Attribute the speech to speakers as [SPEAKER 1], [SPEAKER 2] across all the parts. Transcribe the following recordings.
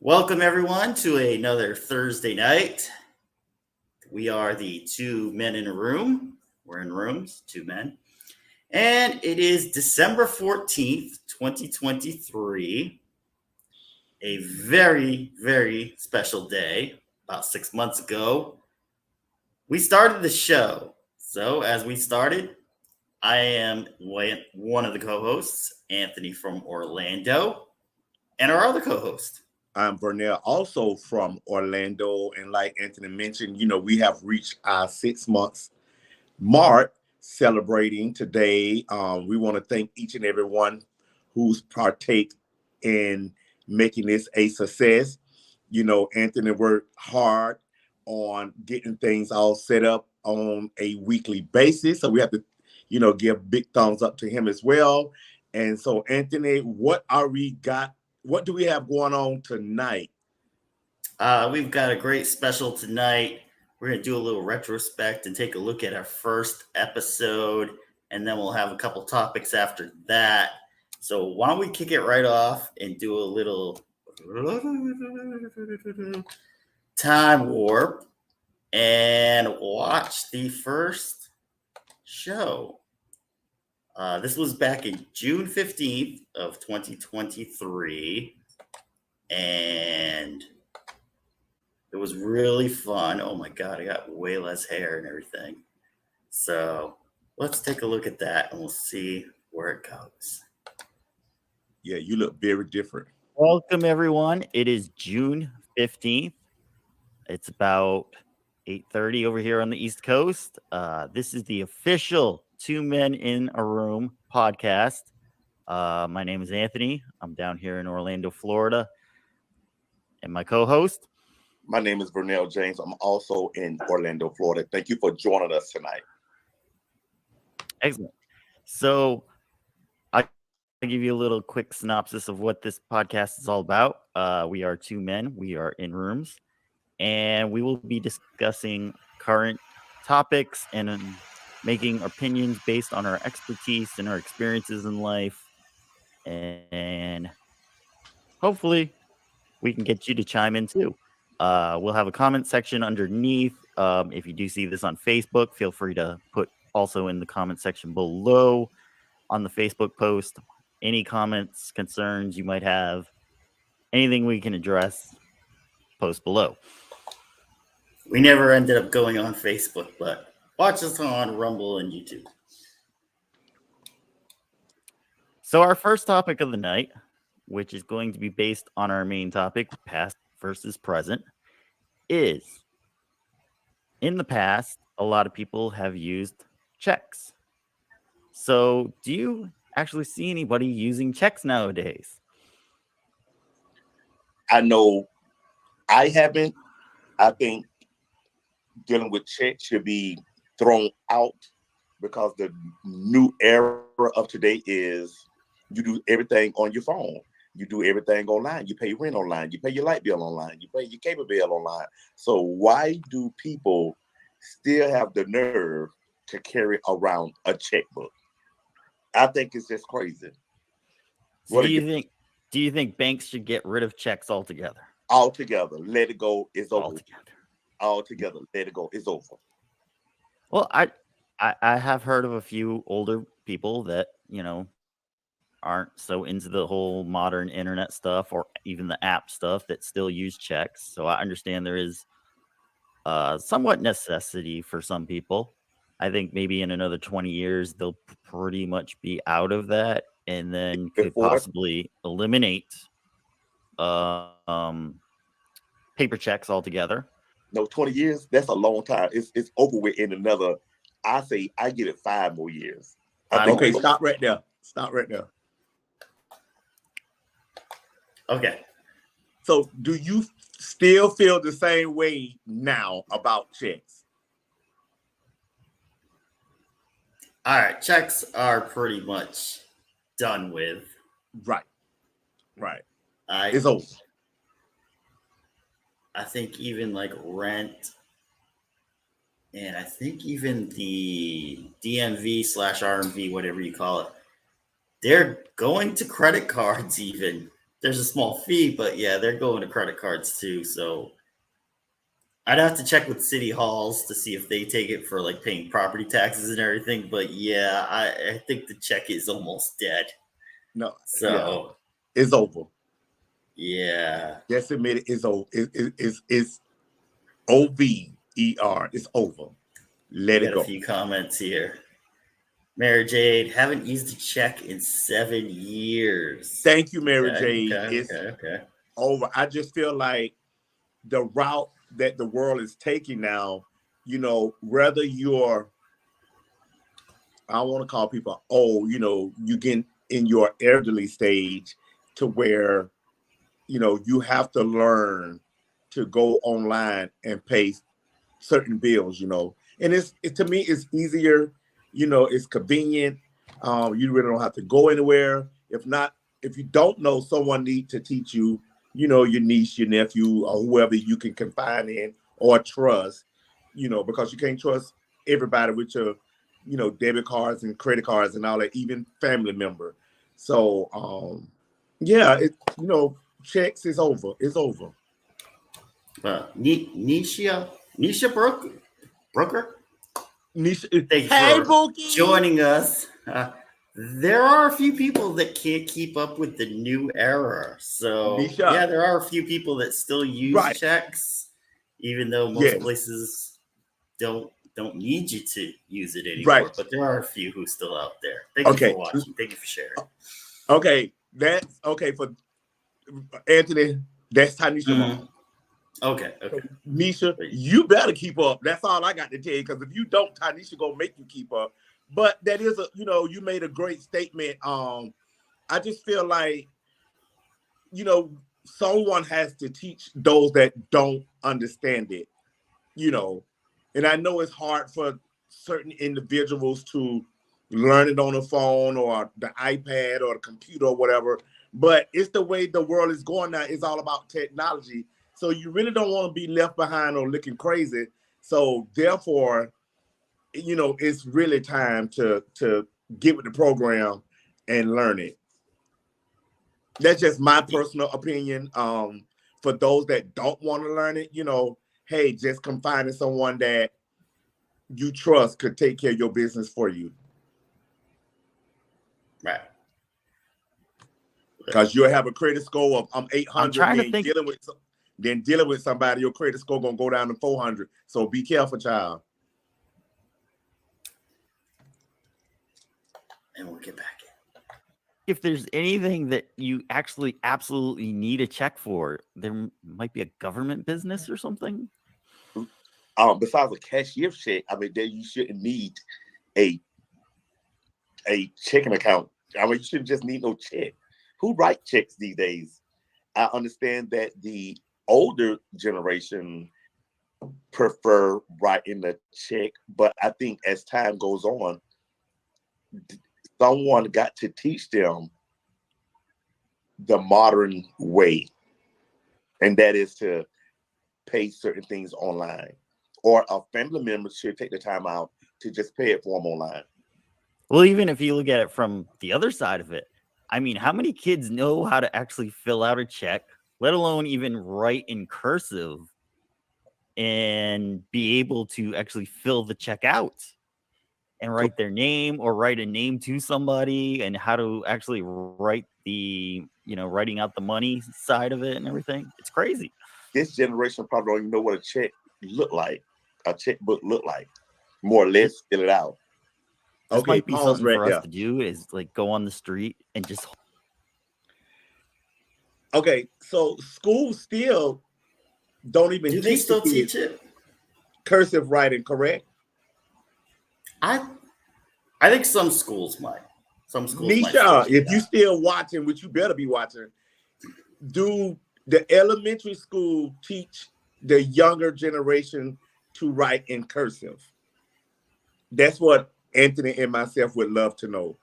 [SPEAKER 1] Welcome, everyone, to another Thursday night. We are the two men in a room. We're in rooms, two men. And it is December 14th, 2023. A very, very special day. About 6 months ago, we started the show. So, as we started, I am one of the co hosts, Anthony from Orlando, and our other co host.
[SPEAKER 2] I'm Vernell, also from Orlando. And like Anthony mentioned, we have reached our 6 months mark celebrating today. We want to thank each and every one who's partake in making this a success. Anthony worked hard on getting things all set up on a weekly basis. So we have to, give big thumbs up to him as well. And so, Anthony, what do we have going on tonight?
[SPEAKER 1] We've got a great special tonight. We're going to do a little retrospect and take a look at our first episode, and then we'll have a couple topics after that. So why don't we kick it right off and do a little time warp and watch the first show. This was back in June 15th of 2023, and it was really fun. Oh my God, I got way less hair and everything. So let's take a look at that and we'll see where it goes.
[SPEAKER 2] Yeah, you look very different.
[SPEAKER 3] Welcome, everyone. It is June 15th. It's about 8:30 over here on the East Coast. This is the official Two Men in a Room podcast. My name is Anthony. I'm down here in Orlando, Florida. And my co-host?
[SPEAKER 2] My name is Vernell James. I'm also in Orlando, Florida. Thank you for joining us tonight.
[SPEAKER 3] Excellent. So I'll give you a little quick synopsis of what this podcast is all about. We are two men. We are in rooms. And we will be discussing current topics and making opinions based on our expertise and our experiences in life. And hopefully we can get you to chime in too. We'll have a comment section underneath. If you do see this on Facebook, feel free to put also in the comment section below on the Facebook post any comments, concerns you might have, anything we can address, post below.
[SPEAKER 1] We never ended up going on Facebook, but watch us on Rumble and YouTube.
[SPEAKER 3] So our first topic of the night, which is going to be based on our main topic, past versus present, is in the past, a lot of people have used checks. So do you actually see anybody using checks nowadays?
[SPEAKER 2] I know I haven't. I think dealing with checks should be thrown out because the new era of today is you do everything on your phone. You do everything online. You pay rent online. You pay your light bill online. You pay your cable bill online. So why do people still have the nerve to carry around a checkbook? I think it's just crazy.
[SPEAKER 3] So do you think banks should get rid of checks altogether?
[SPEAKER 2] Altogether. Let it go. It's over. Altogether. Let it go. It's over.
[SPEAKER 3] Well, I have heard of a few older people that, aren't so into the whole modern internet stuff or even the app stuff that still use checks. So I understand there is somewhat necessity for some people. I think maybe in another 20 years, they'll pretty much be out of that and then could possibly eliminate paper checks altogether.
[SPEAKER 2] No, 20 years, that's a long time. It's over with in another, I say I get it 5 more years. Okay, stop right there.
[SPEAKER 1] Okay.
[SPEAKER 2] So do you still feel the same way now about checks?
[SPEAKER 1] All right. Checks are pretty much done with.
[SPEAKER 2] Right. It's over.
[SPEAKER 1] I think even like rent and I think even the DMV/RMV, whatever you call it, they're going to credit cards even. there's a small fee, but yeah, they're going to credit cards too. So I'd have to check with city halls to see if they take it for like paying property taxes and everything. But yeah, I think the check is almost dead.
[SPEAKER 2] No, yeah,
[SPEAKER 1] So
[SPEAKER 2] it's over.
[SPEAKER 1] yeah,
[SPEAKER 2] Just admit it, it's over. It's over. It's over. Let
[SPEAKER 1] we
[SPEAKER 2] it
[SPEAKER 1] got a
[SPEAKER 2] go.
[SPEAKER 1] few comments here. Mary Jade, haven't used a check in 7 years.
[SPEAKER 2] Thank you, Mary
[SPEAKER 1] Okay,
[SPEAKER 2] Jade.
[SPEAKER 1] okay,
[SPEAKER 2] It's
[SPEAKER 1] okay.
[SPEAKER 2] over. I just feel like the route that the world is taking now, whether you're, I want to call people old, you get in your elderly stage to where, you have to learn to go online and pay certain bills, and to me, it's easier, it's convenient. You really don't have to go anywhere. If you don't know, someone need to teach you, your niece, your nephew, or whoever you can confide in or trust, because you can't trust everybody with your, debit cards and credit cards and all that, even family member. So, yeah, checks is over. It's over.
[SPEAKER 1] Nisha Brooker,
[SPEAKER 2] Nisha,
[SPEAKER 1] thank you
[SPEAKER 2] hey,
[SPEAKER 1] for
[SPEAKER 2] Bookie.
[SPEAKER 1] joining us. There are a few people that can't keep up with the new era. So
[SPEAKER 2] Nisha.
[SPEAKER 1] yeah, there are a few people that still use
[SPEAKER 2] Right.
[SPEAKER 1] checks, even though most
[SPEAKER 2] Yes.
[SPEAKER 1] places don't need you to use it anymore.
[SPEAKER 2] Right.
[SPEAKER 1] But there are a few who still out there. Thank you
[SPEAKER 2] Okay.
[SPEAKER 1] for watching. Thank you for sharing.
[SPEAKER 2] Okay, that's okay for Anthony. That's Tanisha mom.
[SPEAKER 1] Okay.
[SPEAKER 2] So, Nisha, you better keep up. That's all I got to tell you. Because if you don't, Tanisha gonna make you keep up. But that is you made a great statement. I just feel like, someone has to teach those that don't understand it. And I know it's hard for certain individuals to learn it on the phone or the iPad or the computer or whatever, but it's the way the world is going now. It's all about technology. So you really don't want to be left behind or looking crazy. So therefore, it's really time to get with the program and learn it. That's just my personal opinion. For those that don't want to learn it, hey, just confide in someone that you trust could take care of your business for you.
[SPEAKER 1] Right.
[SPEAKER 2] Because you'll have a credit score of 800.
[SPEAKER 3] I'm trying to think.
[SPEAKER 2] Dealing with somebody, your credit score gonna go down to 400. So be careful, child.
[SPEAKER 1] And we'll get back in.
[SPEAKER 3] If there's anything that you actually absolutely need a check for, there might be a government business or something.
[SPEAKER 2] Besides a cashier check, then you shouldn't need a checking account. You shouldn't just need no check. Who write checks these days? I understand that the older generation prefer writing the check, but I think as time goes on, someone got to teach them the modern way, and that is to pay certain things online, or a family member should take the time out to just pay it for them online.
[SPEAKER 3] Well, even if you look at it from the other side of it, how many kids know how to actually fill out a check, let alone even write in cursive and be able to actually fill the check out and write their name or write a name to somebody, and how to actually write the, writing out the money side of it and everything. It's crazy.
[SPEAKER 2] This generation probably don't even know what a check look like, a checkbook look like. More or less fill it out.
[SPEAKER 3] This might be something for us to do, is like go on the street and just.
[SPEAKER 2] Okay, so schools still don't even
[SPEAKER 1] do they still teach it?
[SPEAKER 2] Cursive writing, correct?
[SPEAKER 1] I think some schools might. Some schools
[SPEAKER 2] Nisha,
[SPEAKER 1] might
[SPEAKER 2] if you still watching, which you better be watching, do the elementary school teach the younger generation to write in cursive? That's what Anthony and myself would love to know.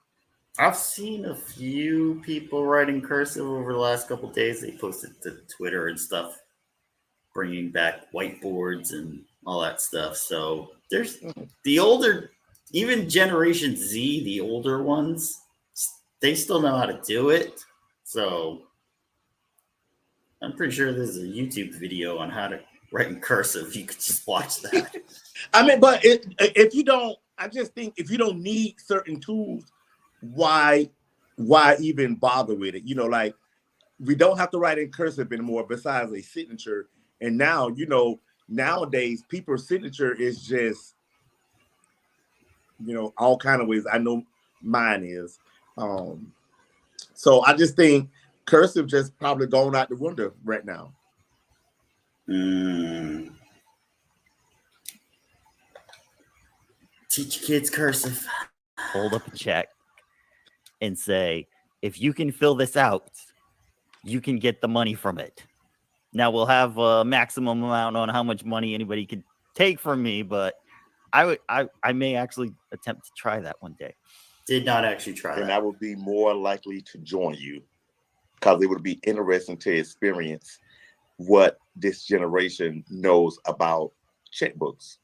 [SPEAKER 1] I've seen a few people writing cursive over the last couple of days. They posted to Twitter and stuff, bringing back whiteboards and all that stuff. So there's the older, even Generation Z, the older ones, they still know how to do it. So I'm pretty sure there's a YouTube video on how to write in cursive. You could just watch that.
[SPEAKER 2] I mean, but if you don't, I just think if you don't need certain tools, why even bother with it? Like we don't have to write in cursive anymore besides a signature. And now, nowadays people's signature is just, all kind of ways. I know mine is. So I just think cursive just probably going out the window right now.
[SPEAKER 1] Teach kids cursive.
[SPEAKER 3] Hold up a check and say, if you can fill this out, you can get the money from it. Now we'll have a maximum amount on how much money anybody could take from me, but I may actually attempt to try that one day.
[SPEAKER 1] Did not actually try
[SPEAKER 2] and
[SPEAKER 1] that.
[SPEAKER 2] I would be more likely to join you because it would be interesting to experience what this generation knows about checkbooks.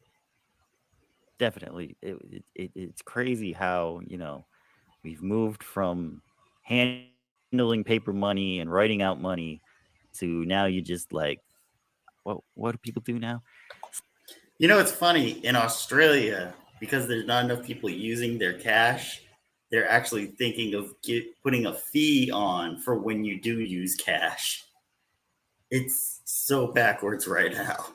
[SPEAKER 3] Definitely. It's crazy how, we've moved from handling paper money and writing out money to now you just like, what do people do now?
[SPEAKER 1] It's funny. In Australia, because there's not enough people using their cash, they're actually thinking of putting a fee on for when you do use cash. It's so backwards right now.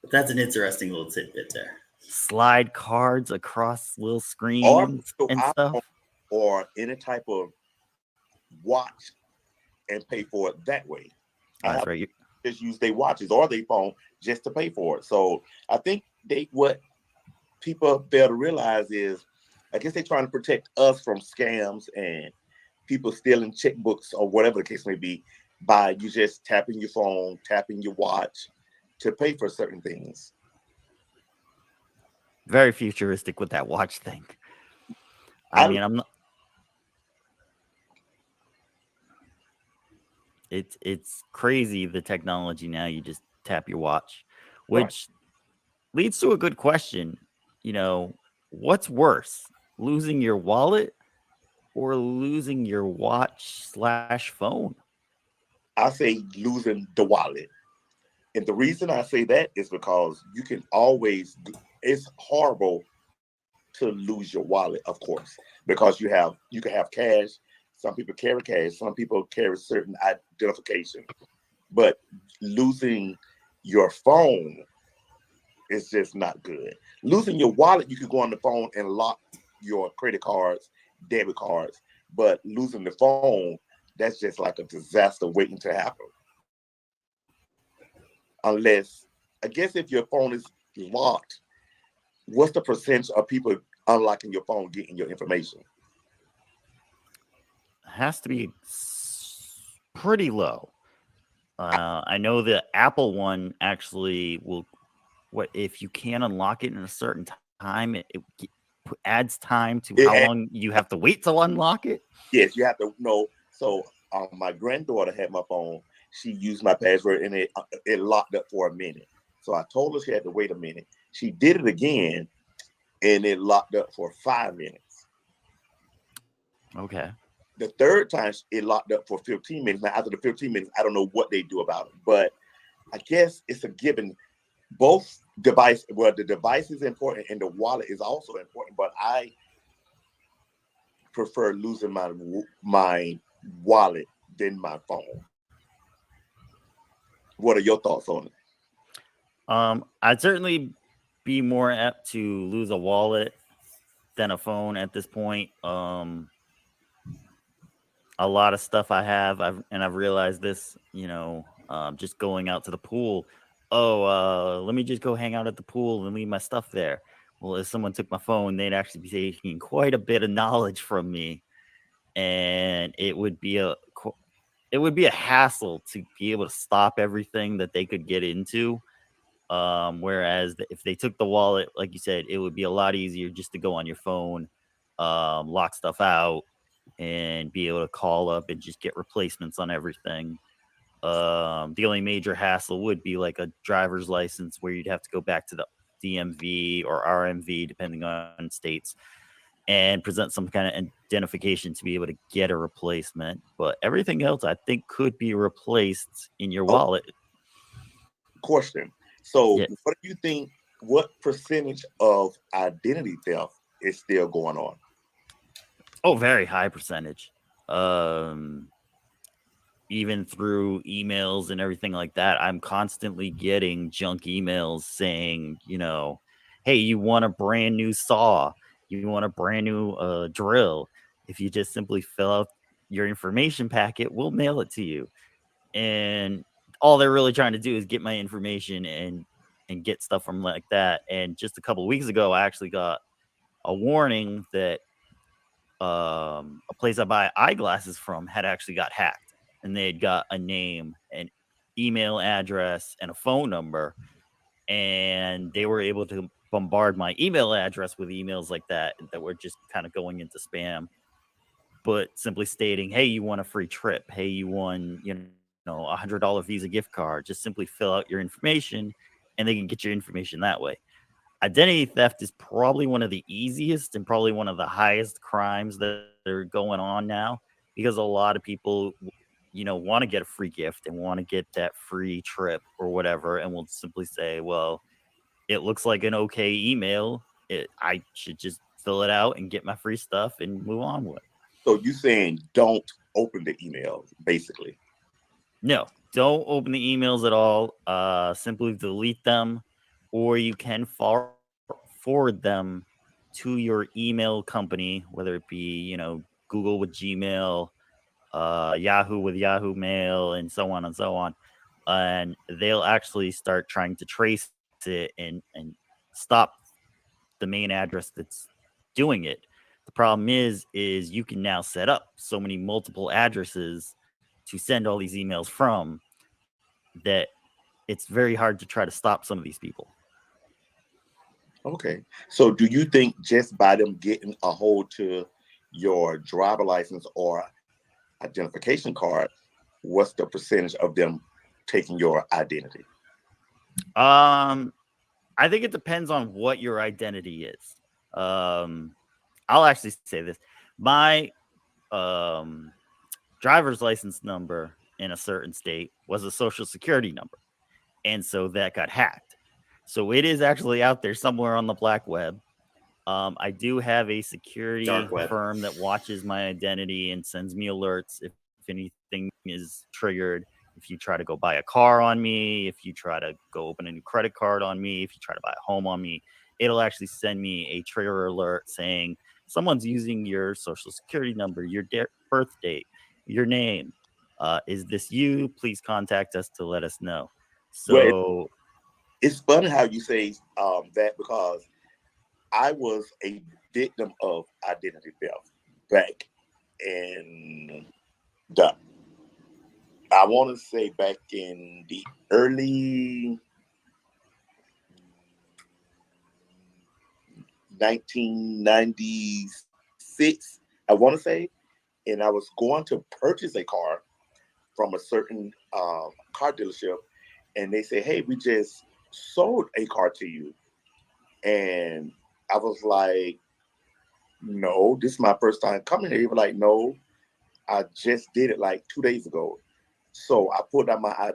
[SPEAKER 1] But that's an interesting little tidbit there.
[SPEAKER 3] Slide cards across little screens and stuff.
[SPEAKER 2] Or any type of watch and pay for it that way.
[SPEAKER 3] That's right.
[SPEAKER 2] Just use their watches or their phone just to pay for it. So I think what people fail to realize is, I guess they're trying to protect us from scams and people stealing checkbooks or whatever the case may be by you just tapping your phone, tapping your watch to pay for certain things.
[SPEAKER 3] Very futuristic with that watch thing. I'm not. It's crazy, the technology now. You just tap your watch, which leads to a good question. What's worse, losing your wallet or losing your watch/phone?
[SPEAKER 2] I say losing the wallet. And the reason I say that is because you can always, it's horrible to lose your wallet, of course, because you can have cash. Some people carry cash. Some people carry certain identification. But losing your phone is just not good. Losing your wallet, you can go on the phone and lock your credit cards, debit cards. But losing the phone, that's just like a disaster waiting to happen. Unless, I guess if your phone is locked, what's the percentage of people unlocking your phone getting your information?
[SPEAKER 3] Has to be pretty low. I know the Apple one actually will. What if you can't unlock it in a certain time? It adds time to how long you have to wait to unlock it.
[SPEAKER 2] Yes, you have to know. So my granddaughter had my phone. She used my password and it locked up for a minute. So I told her she had to wait a minute. She did it again, and it locked up for 5 minutes.
[SPEAKER 3] Okay.
[SPEAKER 2] The third time it locked up for 15 minutes. Now, after the 15 minutes, I don't know what they do about it, but I guess it's a given. Both the device is important and the wallet is also important, but I prefer losing my wallet than my phone. What are your thoughts on it?
[SPEAKER 3] I'd certainly be more apt to lose a wallet than a phone at this point. A lot of stuff I have, I've realized this, just going out to the pool. Let me just go hang out at the pool and leave my stuff there. Well, if someone took my phone, they'd actually be taking quite a bit of knowledge from me, and it would be a hassle to be able to stop everything that they could get into. Whereas if they took the wallet, like you said, it would be a lot easier just to go on your phone, lock stuff out, and be able to call up and just get replacements on everything. The only major hassle would be like a driver's license where you'd have to go back to the DMV or RMV, depending on states, and present some kind of identification to be able to get a replacement. But everything else, I think, could be replaced in your wallet.
[SPEAKER 2] Question. So,
[SPEAKER 3] Yeah.
[SPEAKER 2] what do you think? What percentage of identity theft is still going on?
[SPEAKER 3] Oh, very high percentage. Even through emails and everything like that, I'm constantly getting junk emails saying, hey, you want a brand new saw, you want a brand new drill. If you just simply fill out your information packet, we'll mail it to you. And all they're really trying to do is get my information and get stuff from like that. And just a couple of weeks ago, I actually got a warning that a place I buy eyeglasses from had actually got hacked, and they had got a name, an email address, and a phone number, and they were able to bombard my email address with emails like that were just kind of going into spam, but simply stating, hey, you want a free trip, hey, you won $100 Visa gift card, just simply fill out your information and they can get your information that way. Identity theft is probably one of the easiest and probably one of the highest crimes that are going on now, because a lot of people, want to get a free gift and want to get that free trip or whatever, and will simply say, well, it looks like an okay email. I should just fill it out and get my free stuff and move on with it.
[SPEAKER 2] So you saying don't open the email, basically?
[SPEAKER 3] No, don't open the emails at all. Simply delete them, or you can forward them to your email company, whether it be, Google with Gmail, Yahoo with Yahoo Mail, and so on and so on. And they'll actually start trying to trace it and stop the main address that's doing it. The problem is you can now set up so many multiple addresses to send all these emails from that it's very hard to try to stop some of these people.
[SPEAKER 2] Okay. So do you think just by them getting a hold to your driver license or identification card, what's the percentage of them taking your identity?
[SPEAKER 3] I think it depends on what your identity is. I'll actually say this. My driver's license number in a certain state was a social security number. And so that got hacked. So it is actually out there somewhere on the black web. I do have a security firm that watches my identity and sends me alerts if anything is triggered. If you try to go buy a car on me, if you try to go open a new credit card on me, if you try to buy a home on me, it'll actually send me a trigger alert saying someone's using your social security number, your birth date, your name. Is this you? Please contact us to let us know. So
[SPEAKER 2] it's funny how you say that, because I was a victim of identity theft back in I want to say back in the early 1996, I want to say, and I was going to purchase a car from a certain car dealership, and they say, hey, we just sold a car to you. And I was like, no, this is my first time coming here. He was like, no, I just did it like 2 days ago. So I pulled out my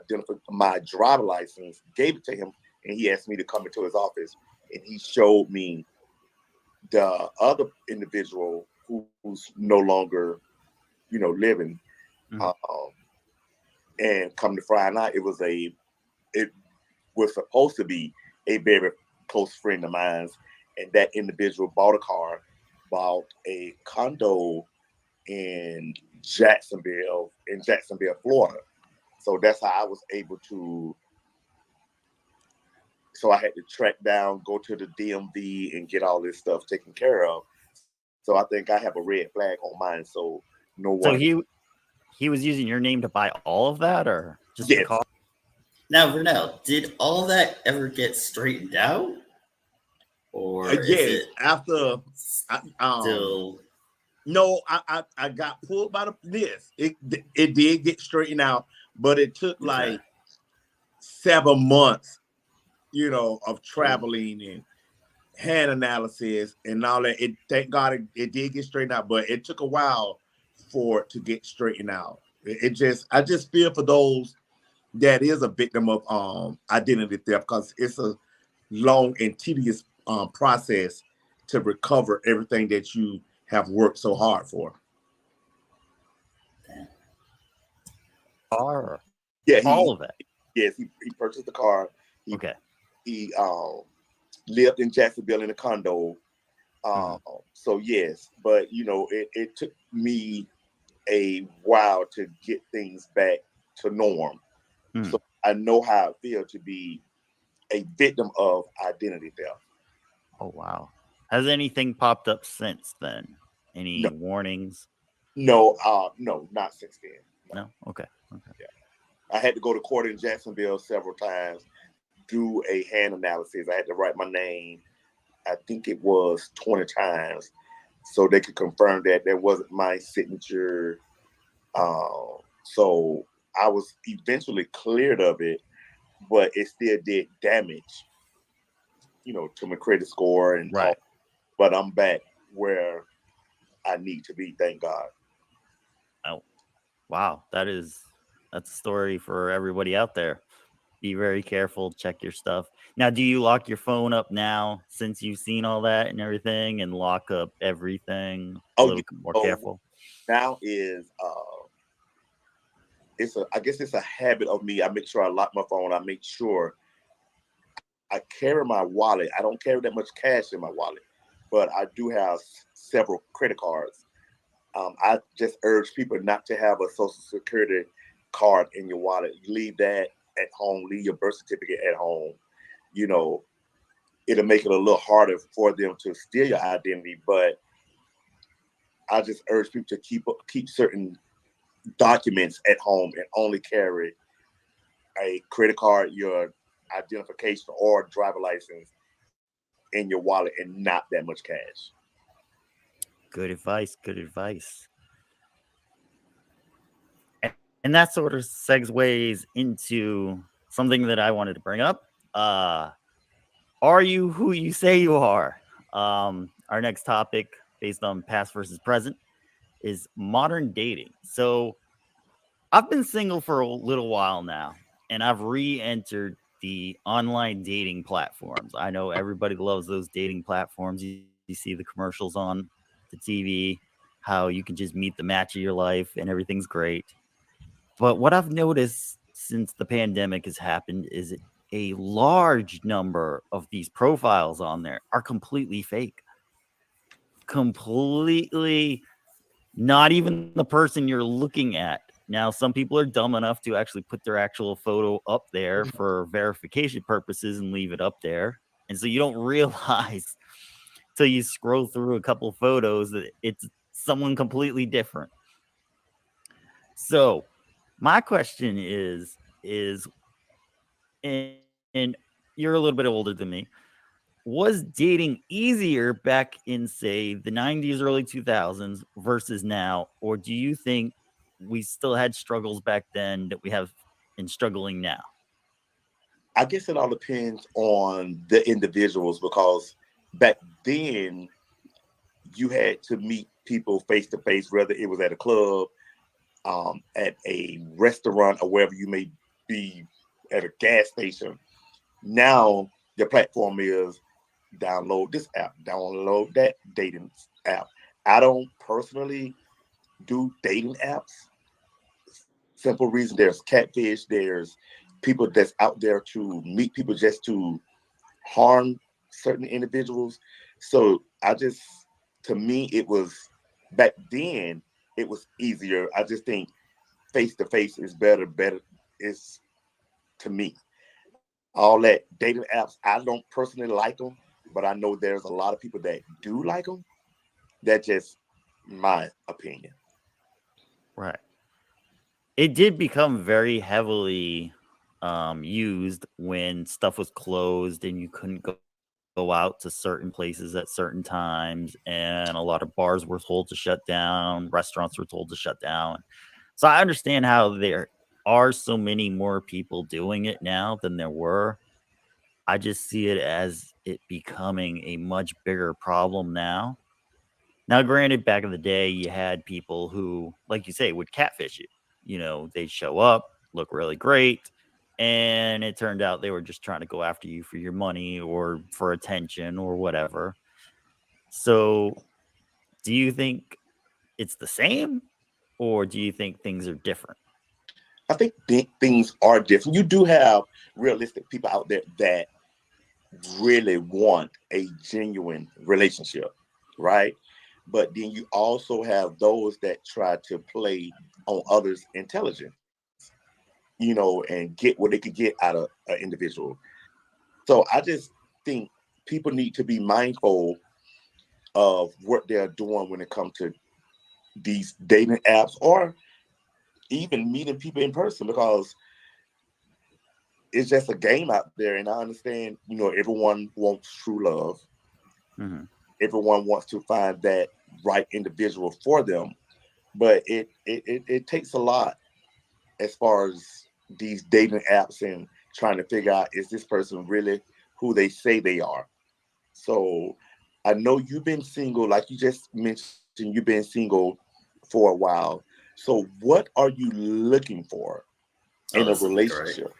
[SPEAKER 2] driver license, gave it to him, and he asked me to come into his office. And he showed me the other individual who's no longer, living. Mm-hmm. And come to find out, it was supposed to be a very close friend of mine. And that individual bought a condo in Jacksonville, Florida. So that's how I was able to. So I had to track down, go to the DMV, and get all this stuff taken care of. So I think I have a red flag on mine. So no one.
[SPEAKER 3] So he was using your name to buy all of that, or just the car?
[SPEAKER 1] Now, Vernell, did all that ever get straightened out? Or
[SPEAKER 2] yes, after
[SPEAKER 1] still?
[SPEAKER 2] No, I got pulled by this. It did get straightened out, but it took like 7 months, of traveling and hand analysis and all that. Thank God it did get straightened out, but it took a while for it to get straightened out. I just feel for those that is a victim of identity theft, because it's a long and tedious process to recover everything that you have worked so hard for.
[SPEAKER 3] Car.
[SPEAKER 2] Yeah,
[SPEAKER 3] All of it.
[SPEAKER 2] Yes, he purchased the car.
[SPEAKER 3] Okay.
[SPEAKER 2] He lived in Jacksonville in a condo. So yes, but it took me a while to get things back to norm. So I know how it feels to be a victim of identity theft.
[SPEAKER 3] Oh wow. Has anything popped up since then? Any
[SPEAKER 2] No.
[SPEAKER 3] warnings?
[SPEAKER 2] No, not since then.
[SPEAKER 3] No? Okay.
[SPEAKER 2] Yeah. I had to go to court in Jacksonville several times, do a hand analysis. I had to write my name, I think it was 20 times, so they could confirm that there wasn't my signature. So I was eventually cleared of it, but it still did damage, to my credit score and
[SPEAKER 3] right.
[SPEAKER 2] all. But I'm back where I need to be, thank God.
[SPEAKER 3] Oh, wow. That's a story for everybody out there. Be very careful. Check your stuff. Now, do you lock your phone up now since you've seen all that and everything, and lock up everything a little more careful?
[SPEAKER 2] Now is I guess it's a habit of me. I make sure I lock my phone. I make sure I carry my wallet. I don't carry that much cash in my wallet, but I do have several credit cards. I just urge people not to have a Social Security card in your wallet. You leave that at home. Leave your birth certificate at home. It'll make it a little harder for them to steal your identity. But I just urge people to keep certain documents at home and only carry a credit card, your identification, or driver license in your wallet, and not that much cash.
[SPEAKER 3] Good advice. And that sort of segues into something that I wanted to bring up. Are you who you say you are? Our next topic, based on past versus present, is modern dating. So I've been single for a little while now, and I've re-entered the online dating platforms. I know everybody loves those dating platforms. You see the commercials on the TV, how you can just meet the match of your life and everything's great. But what I've noticed since the pandemic has happened is a large number of these profiles on there are completely fake. Completely not even the person you're looking at. Now, some people are dumb enough to actually put their actual photo up there for verification purposes and leave it up there. And so you don't realize till you scroll through a couple photos that it's someone completely different. So my question is, and you're a little bit older than me, was dating easier back in, say, the 90s, early 2000s versus now? Or do you think we still had struggles back then that we have in struggling now?
[SPEAKER 2] I guess it all depends on the individuals, because back then you had to meet people face to face, whether it was at a club, at a restaurant, or wherever you may be, at a gas station. Now the platform is download this app, download that dating app. I don't personally do dating apps. Simple reason: there's catfish, there's people that's out there to meet people just to harm certain individuals. So to me, it was, back then, it was easier. I just think face to face is better is, to me. All that dating apps, I don't personally like them, but I know there's a lot of people that do like them. That's just my opinion.
[SPEAKER 3] Right. It did become very heavily used when stuff was closed and you couldn't go out to certain places at certain times, and a lot of bars were told to shut down, restaurants were told to shut down. So I understand how there are so many more people doing it now than there were. I just see it as it becoming a much bigger problem now. Now, granted, back in the day, you had people who, like you say, would catfish you. They'd show up, look really great, and it turned out they were just trying to go after you for your money or for attention or whatever. So, do you think it's the same, or do you think things are different?
[SPEAKER 2] I think things are different. You do have realistic people out there that really want a genuine relationship, right? But then you also have those that try to play on others' intelligence, and get what they could get out of an individual. So I just think people need to be mindful of what they're doing when it comes to these dating apps or even meeting people in person, because it's just a game out there. And I understand, everyone wants true love.
[SPEAKER 3] Mm-hmm.
[SPEAKER 2] Everyone wants to find that right individual for them, but it takes a lot as far as these dating apps and trying to figure out, is this person really who they say they are? So I know you've been single, like you just mentioned, you've been single for a while. So what are you looking for
[SPEAKER 1] Oh,
[SPEAKER 2] in a
[SPEAKER 1] this is great.
[SPEAKER 2] relationship?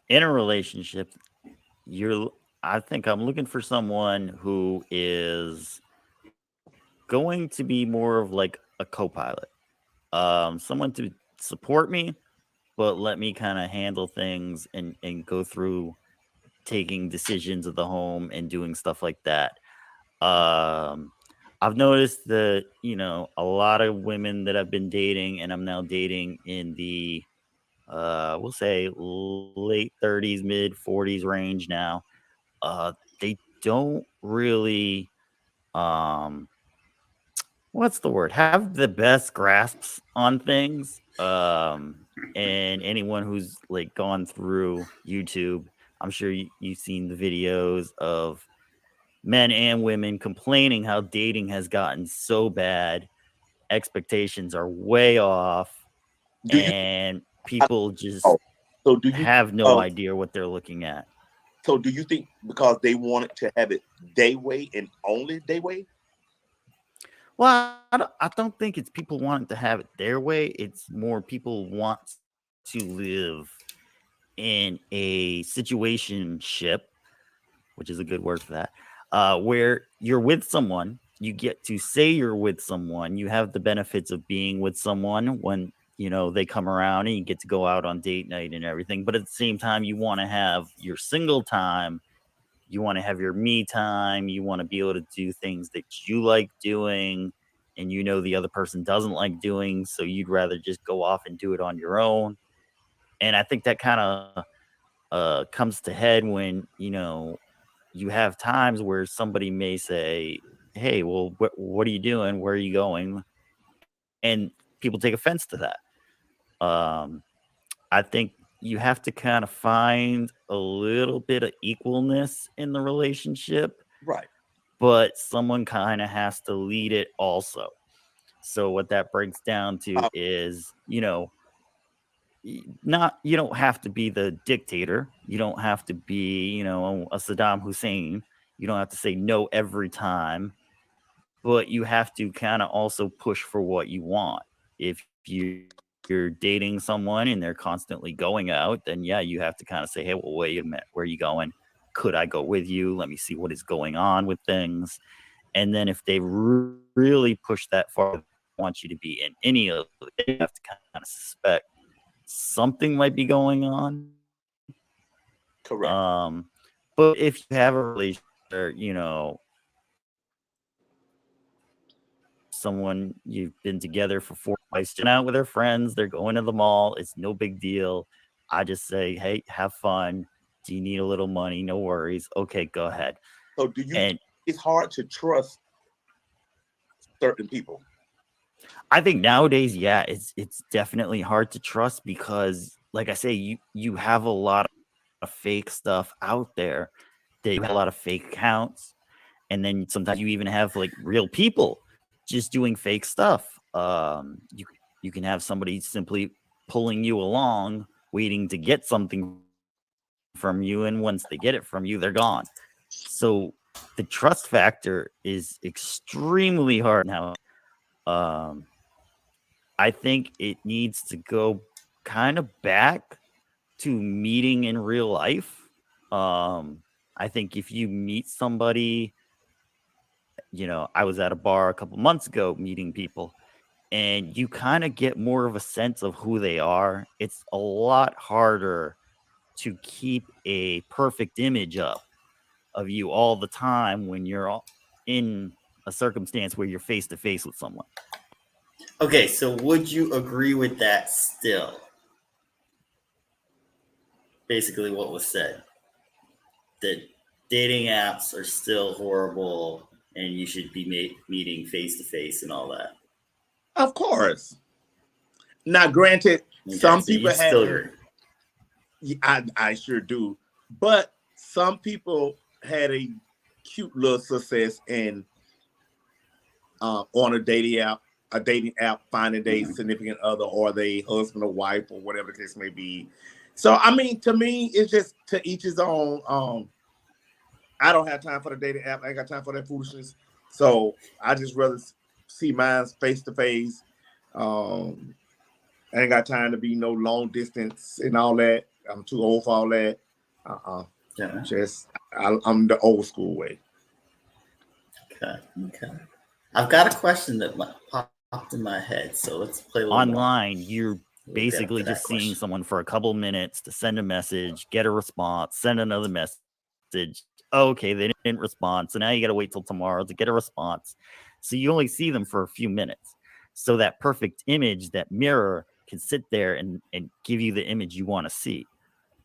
[SPEAKER 3] In a relationship, I think I'm looking for someone who is going to be more of like a co-pilot. Someone to support me, but let me kind of handle things and go through taking decisions of the home and doing stuff like that. Um, I've noticed that, a lot of women that I've been dating and I'm now dating in the, we'll say late 30s, mid 40s range now, they don't really, um, what's the word? Have the best grasps on things. And anyone who's like gone through YouTube, I'm sure you've seen the videos of men and women complaining how dating has gotten so bad. Expectations are way off,
[SPEAKER 2] Do you
[SPEAKER 3] and people just
[SPEAKER 2] oh, so do you
[SPEAKER 3] have no
[SPEAKER 2] uh,
[SPEAKER 3] idea what they're looking at.
[SPEAKER 2] so do you think because they wanted to have it their way and only their way?
[SPEAKER 3] Well, I don't think it's people wanting to have it their way. It's more people want to live in a situationship, which is a good word for that, where you're with someone, you get to say you're with someone, you have the benefits of being with someone when they come around, and you get to go out on date night and everything. But at the same time, you want to have your single time, you want to have your me time, you want to be able to do things that you like doing, and the other person doesn't like doing, so you'd rather just go off and do it on your own. And I think that kind of comes to head when you have times where somebody may say, "Hey, well, what are you doing? Where are you going?" And people take offense to that. Um, I think you have to kind of find a little bit of equalness in the relationship,
[SPEAKER 2] Right.
[SPEAKER 3] but someone kind of has to lead it also. So what that breaks down to
[SPEAKER 2] Uh,
[SPEAKER 3] is, not you don't have to be the dictator. You don't have to be, a Saddam Hussein. You don't have to say no every time, but you have to kind of also push for what you want. If you're dating someone and they're constantly going out, then yeah, you have to kind of say, hey, well, wait a minute, where are you going? Could I go with you? Let me see what is going on with things. And then if they really push that far, want you to be in any of it, you have to kind of suspect something might be going on.
[SPEAKER 2] correct.
[SPEAKER 3] But if you have a relationship where, someone you've been together for 4 months, out with their friends, they're going to the mall, it's no big deal. I just say, hey, have fun. Do you need a little money? No worries. Okay, go ahead.
[SPEAKER 2] So do you think
[SPEAKER 3] And
[SPEAKER 2] it's hard to trust certain people?
[SPEAKER 3] I think nowadays, yeah, it's definitely hard to trust because, like I say, you have a lot of fake stuff out there. They have a lot of fake accounts, and then sometimes you even have like real people just doing fake stuff. You can have somebody simply pulling you along, waiting to get something from you, from you, and once they get it from you, they're gone. So the trust factor is extremely hard now. I think it needs to go kind of back to meeting in real life. I think if you meet somebody, I was at a bar a couple months ago meeting people, and you kind of get more of a sense of who they are. It's a lot harder to keep a perfect image up of you all the time when you're in a circumstance where you're face to face with someone.
[SPEAKER 1] Okay, so would you agree with that still? Basically what was said. That dating apps are still horrible and you should be meeting face to face and all that.
[SPEAKER 2] Of course. Now, granted,
[SPEAKER 1] Okay,
[SPEAKER 2] some
[SPEAKER 1] so
[SPEAKER 2] people
[SPEAKER 1] you still agree.
[SPEAKER 2] I sure do. But some people had a cute little success in on a dating app, finding their significant other or their husband or wife or whatever the case may be. So, I mean, to me, it's just to each his own. I don't have time for the dating app. I ain't got time for that foolishness. So I just rather see mine face to face. I ain't got time to be no long distance and all that. I'm too old for all that.
[SPEAKER 1] Yeah.
[SPEAKER 2] I'm the old school way.
[SPEAKER 1] Okay. I've got a question that popped in my head, so let's play a little
[SPEAKER 3] Online,
[SPEAKER 1] more.
[SPEAKER 3] you're basically just seeing someone for a couple minutes to send a message, get a response, send another message. Okay, they didn't respond, so now you got to wait till tomorrow to get a response. So you only see them for a few minutes. So that perfect image, that mirror, can sit there and give you the image you want to see.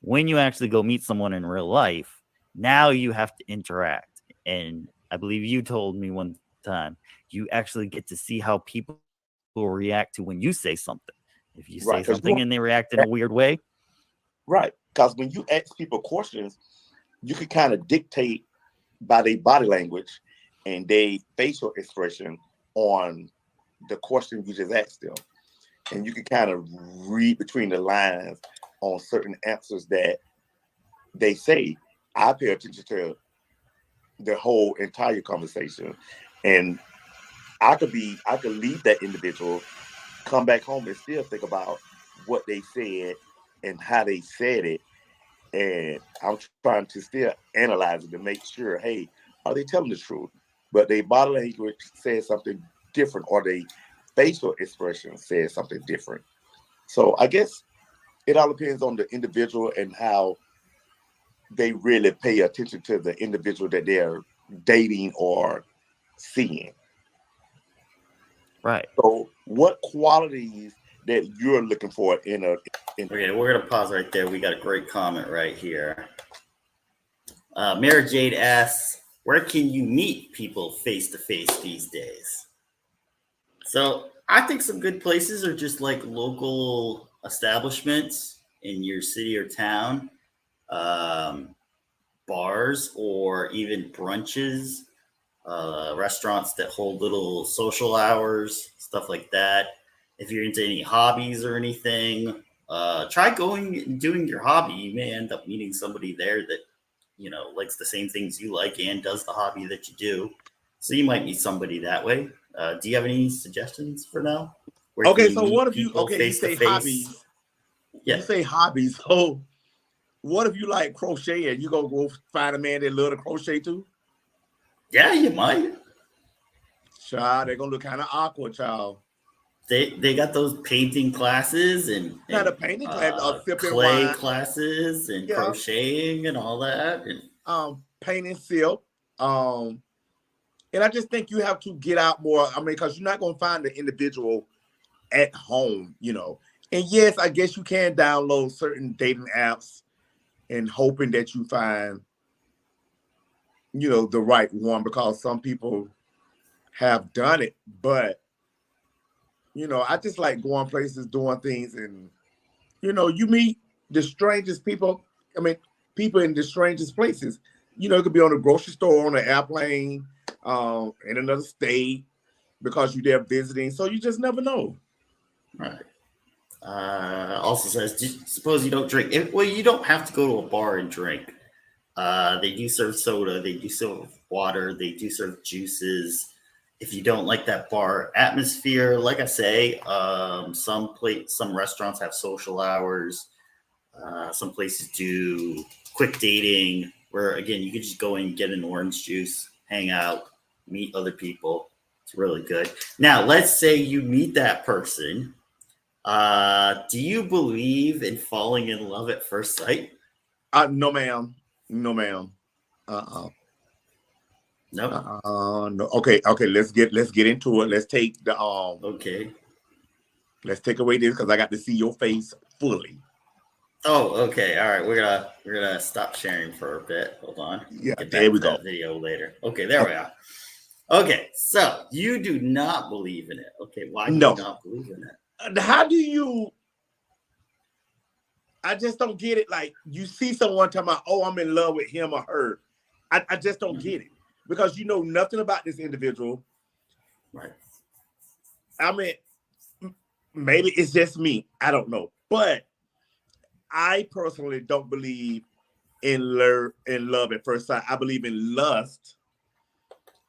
[SPEAKER 3] When you actually go meet someone in real life, now you have to interact. And I believe you told me one time, you actually get to see how people will react to when you say something. If you say something and they react in a weird way.
[SPEAKER 2] Right. Because when you ask people questions, you can kind of dictate by their body language and their facial expression on the question you just asked them. And you can kind of read between the lines on certain answers that they say. I pay attention to the whole entire conversation. And I could leave that individual, come back home and still think about what they said and how they said it. And I'm trying to still analyze it to make sure, hey, are they telling the truth? But their body language says something different, or their facial expression says something different. So I guess it all depends on the individual and how they really pay attention to the individual that they're dating or seeing.
[SPEAKER 3] Right.
[SPEAKER 2] So what qualities that you're looking for in a...
[SPEAKER 1] Okay, we're going to pause right there. We got a great comment right here. Mara Jade asks, where can you meet people face to face these days? So I think some good places are just like local establishments in your city or town, bars, or even brunches, restaurants that hold little social hours, stuff like that. If you're into any hobbies or anything, try going and doing your hobby. You may end up meeting somebody there that, likes the same things you like and does the hobby that you do. So you might meet somebody that way. Do you have any suggestions for now?
[SPEAKER 2] Okay, so what if you say hobbies?
[SPEAKER 1] Yeah.
[SPEAKER 2] You say hobbies. So what if you like crochet and you go find a man that love to crochet too?
[SPEAKER 1] Yeah, you might.
[SPEAKER 2] Child, they're gonna look kind of awkward, child.
[SPEAKER 1] They got those painting classes and
[SPEAKER 2] not a painting class,
[SPEAKER 1] clay classes and crocheting and all that.
[SPEAKER 2] And painting silk. And I just think you have to get out more. I mean, because you're not gonna find the individual at home, And yes, I guess you can download certain dating apps and hoping that you find, the right one, because some people have done it. But, I just like going places, doing things, and, you meet the strangest people. I mean, people in the strangest places. It could be on a grocery store, on an airplane, in another state, because you're there visiting. So you just never know.
[SPEAKER 1] Right. Also says, suppose you don't drink. Well, you don't have to go to a bar and drink. They do serve soda. They do serve water. They do serve juices. If you don't like that bar atmosphere, like I say, some restaurants have social hours. Some places do quick dating, where again you could just go and get an orange juice, hang out, meet other people. It's really good. Now, let's say you meet that person. Do you believe in falling in love at first sight?
[SPEAKER 2] No, ma'am. No, ma'am.
[SPEAKER 1] Nope.
[SPEAKER 2] No. Okay. Let's get into it. Let's take the
[SPEAKER 1] Okay.
[SPEAKER 2] Let's take away this because I got to see your face fully.
[SPEAKER 1] Oh, okay. All right. We're gonna stop sharing for a bit. Hold on.
[SPEAKER 2] Yeah,
[SPEAKER 1] Get back
[SPEAKER 2] there we
[SPEAKER 1] to
[SPEAKER 2] go.
[SPEAKER 1] that video later. Okay, there we are. Okay, so you do not believe in it. Okay, why do you not believe in it?
[SPEAKER 2] How do you? I just don't get it. Like you see someone talking about, oh, I'm in love with him or her. I just don't get it because you know nothing about this individual.
[SPEAKER 1] Right.
[SPEAKER 2] I mean, maybe it's just me. I don't know, but I personally don't believe in love at first sight. I believe in lust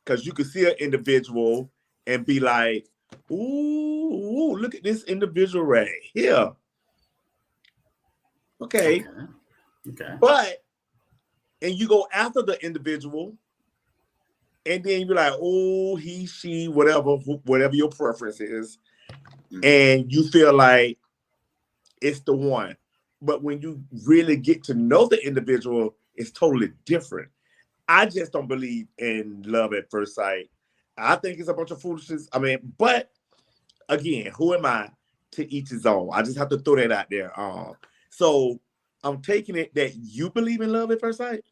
[SPEAKER 2] because you can see an individual and be like, ooh, look at this individual right here. Okay. But, and you go after the individual, and then you're like, oh, he, she, whatever your preference is, and you feel like it's the one. But when you really get to know the individual, it's totally different. I just don't believe in love at first sight. I think it's a bunch of foolishness. I mean, but again, who am I to each his own? I just have to throw that out there. So I'm taking it that you believe in love at first sight.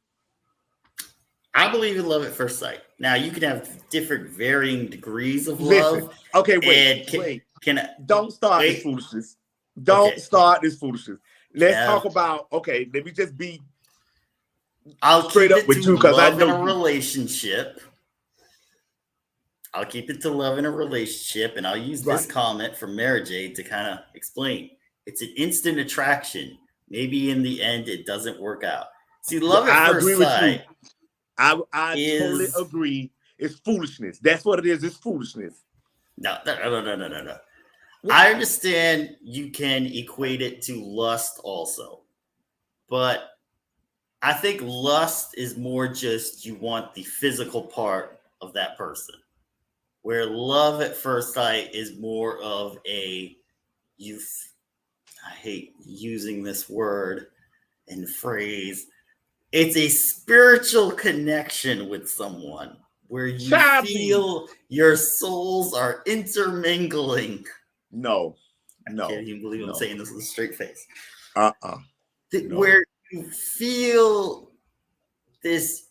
[SPEAKER 1] I believe in love at first sight. Now you can have different varying degrees of love.
[SPEAKER 2] Listen, okay, wait. Don't start this foolishness. Don't start this foolishness. Let's talk about, okay, let me just be straight up with you because I know
[SPEAKER 1] a relationship. I'll keep it to love in a relationship, and I'll use this comment from Mary Jade to kind of explain. It's an instant attraction. Maybe in the end, it doesn't work out. See, love at first sight.
[SPEAKER 2] I totally agree. It's foolishness. That's what it is. It's foolishness.
[SPEAKER 1] No. I understand you can equate it to lust also, but I think lust is more just you want the physical part of that person, where love at first sight is more of I hate using this word and phrase. It's a spiritual connection with someone where you feel your souls are intermingling.
[SPEAKER 2] No.
[SPEAKER 1] I can't even believe I'm saying this with a straight face.
[SPEAKER 2] Where
[SPEAKER 1] you feel this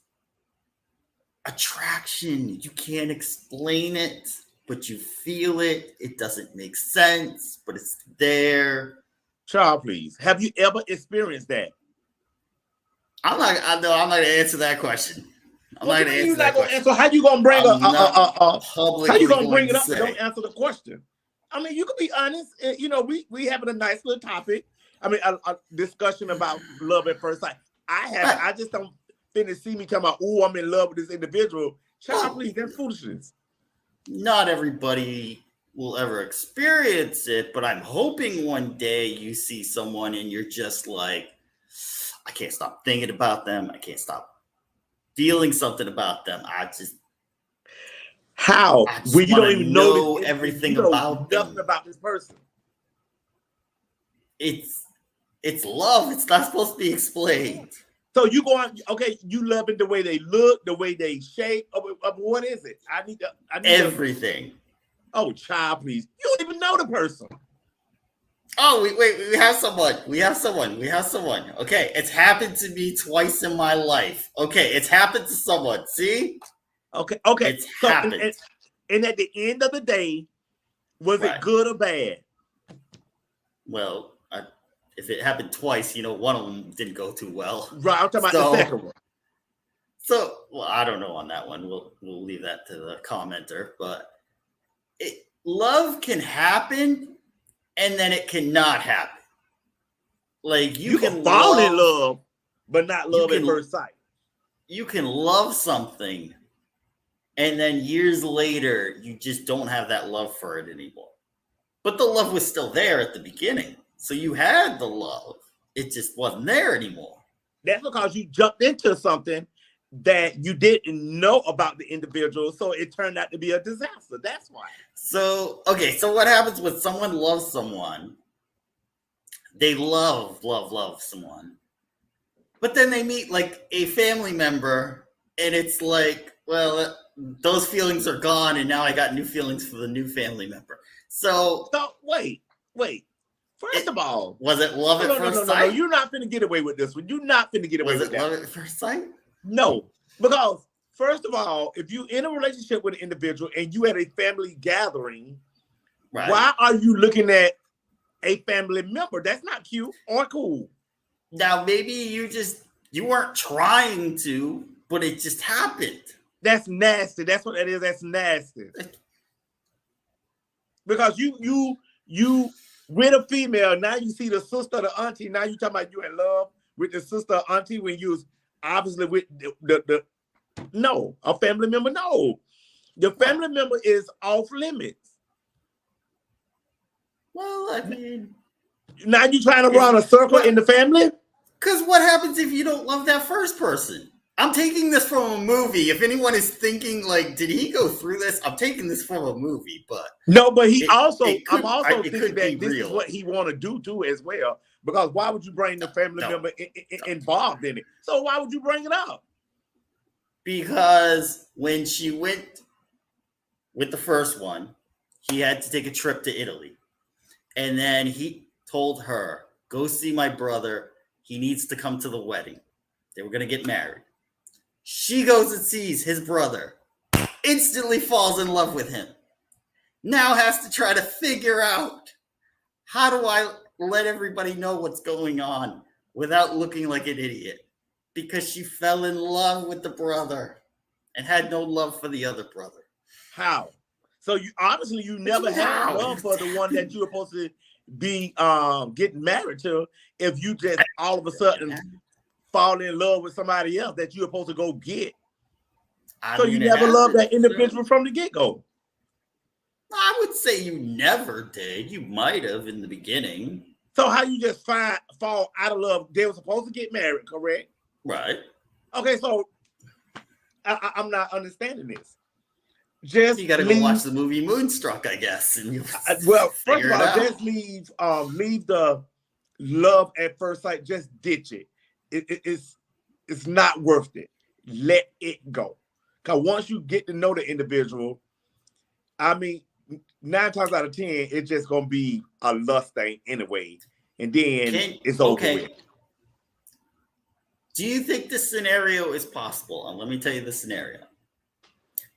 [SPEAKER 1] attraction. You can't explain it, but you feel it. It doesn't make sense, but it's there.
[SPEAKER 2] Child, please. Have you ever experienced that?
[SPEAKER 1] I'm not gonna answer that question. I'm not gonna answer that question.
[SPEAKER 2] So how you gonna bring
[SPEAKER 1] how
[SPEAKER 2] you gonna bring it up and don't answer the question? I mean, you can be honest. You know, we having a nice little topic. I mean, a discussion about love at first sight. I just don't finish see me talking about, oh, I'm in love with this individual. Child, please, that's foolishness.
[SPEAKER 1] Not everybody will ever experience it, but I'm hoping one day you see someone and you're just like, I can't stop thinking about them. I can't stop feeling something about them.
[SPEAKER 2] How? When you don't even know
[SPEAKER 1] everything about them.
[SPEAKER 2] Nothing about this person.
[SPEAKER 1] It's love. It's not supposed to be explained.
[SPEAKER 2] So you go on, okay, you love it the way they look, the way they shape. What is it? I need
[SPEAKER 1] everything.
[SPEAKER 2] Oh, child, please. You don't even know the person.
[SPEAKER 1] Oh, we have someone. We have someone. Okay, it's happened to me twice in my life. Okay, it's happened to someone. See?
[SPEAKER 2] Okay.
[SPEAKER 1] It's happened.
[SPEAKER 2] And at the end of the day, was it good or bad?
[SPEAKER 1] Well, if it happened twice, one of them didn't go too well.
[SPEAKER 2] Right, I'm talking about the second one.
[SPEAKER 1] So, well, I don't know on that one. We'll leave that to the commenter. But love can happen, and then it cannot happen. Like
[SPEAKER 2] You can fall in love, but not love at first sight.
[SPEAKER 1] You can love something, and then years later, you just don't have that love for it anymore. But the love was still there at the beginning. So you had the love. It just wasn't there anymore.
[SPEAKER 2] That's because you jumped into something that you didn't know about the individual, so it turned out to be a disaster. That's why.
[SPEAKER 1] So, okay, so what happens when someone loves someone? They love someone. But then they meet like a family member, and it's like, well, those feelings are gone, and now I got new feelings for the new family member. So
[SPEAKER 2] wait. First of all,
[SPEAKER 1] was it love at first sight?
[SPEAKER 2] No, you're not finna get away with this one. You're not finna get away with that.
[SPEAKER 1] Was it love at first sight?
[SPEAKER 2] No, because first of all, if you're in a relationship with an individual and you had a family gathering, right, why are you looking at a family member? That's not cute or cool.
[SPEAKER 1] Now, maybe you weren't trying to, but it just happened.
[SPEAKER 2] That's nasty. That's what that is. That's nasty. Because you with a female, now you see the sister, the auntie, now you talking about you in love with the sister, auntie, when you was obviously with the no, a family member, no. The family member is off limits.
[SPEAKER 1] Well, I mean,
[SPEAKER 2] now you trying to run a circle in the family?
[SPEAKER 1] Because what happens if you don't love that first person? I'm taking this from a movie. If anyone is thinking like, did he go through this? I'm taking this from a movie, but
[SPEAKER 2] no, but I'm also thinking that this
[SPEAKER 1] real.
[SPEAKER 2] Is what he want to do too as well. Because why would you bring the family member involved in it? So why would you bring it up?
[SPEAKER 1] Because when she went with the first one, he had to take a trip to Italy. And then he told her, go see my brother. He needs to come to the wedding. They were going to get married. She goes and sees his brother, instantly falls in love with him. Now has to try to figure out, how do I let everybody know what's going on without looking like an idiot? Because she fell in love with the brother and had no love for the other brother.
[SPEAKER 2] How? So you obviously you never had love for the one that you were supposed to be getting married to if you just all of a sudden fall in love with somebody else that you're supposed to go get. So you never loved that individual from the get-go.
[SPEAKER 1] I would say you never did. You might have in the beginning.
[SPEAKER 2] So how you just fall out of love? They were supposed to get married, correct?
[SPEAKER 1] Right.
[SPEAKER 2] Okay, so I'm not understanding this. Just
[SPEAKER 1] you got to go watch the movie Moonstruck, I guess. And
[SPEAKER 2] well, first of all, just leave the love at first sight. Just ditch it. It's not worth it. Let it go. Because once you get to know the individual, I mean, 9 times out of 10, it's just gonna be a lust thing anyway, and then it's over with.
[SPEAKER 1] Do you think this scenario is possible? And let me tell you the scenario.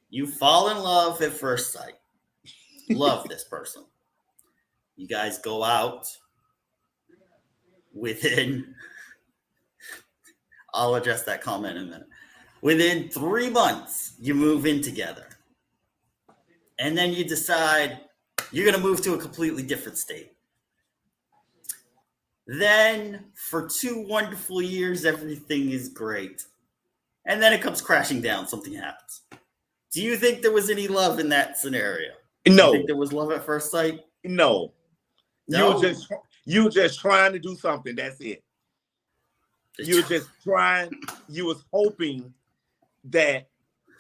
[SPEAKER 1] You fall in love at first sight. Love this person. You guys go out within, I'll address that comment in a minute. Within 3 months, you move in together. And then you decide you're going to move to a completely different state. Then for 2 wonderful years, everything is great. And then it comes crashing down. Something happens. Do you think there was any love in that scenario?
[SPEAKER 2] No.
[SPEAKER 1] Do you think there was love at first sight?
[SPEAKER 2] No. You were just trying to do something. That's it. You were just trying. You was hoping that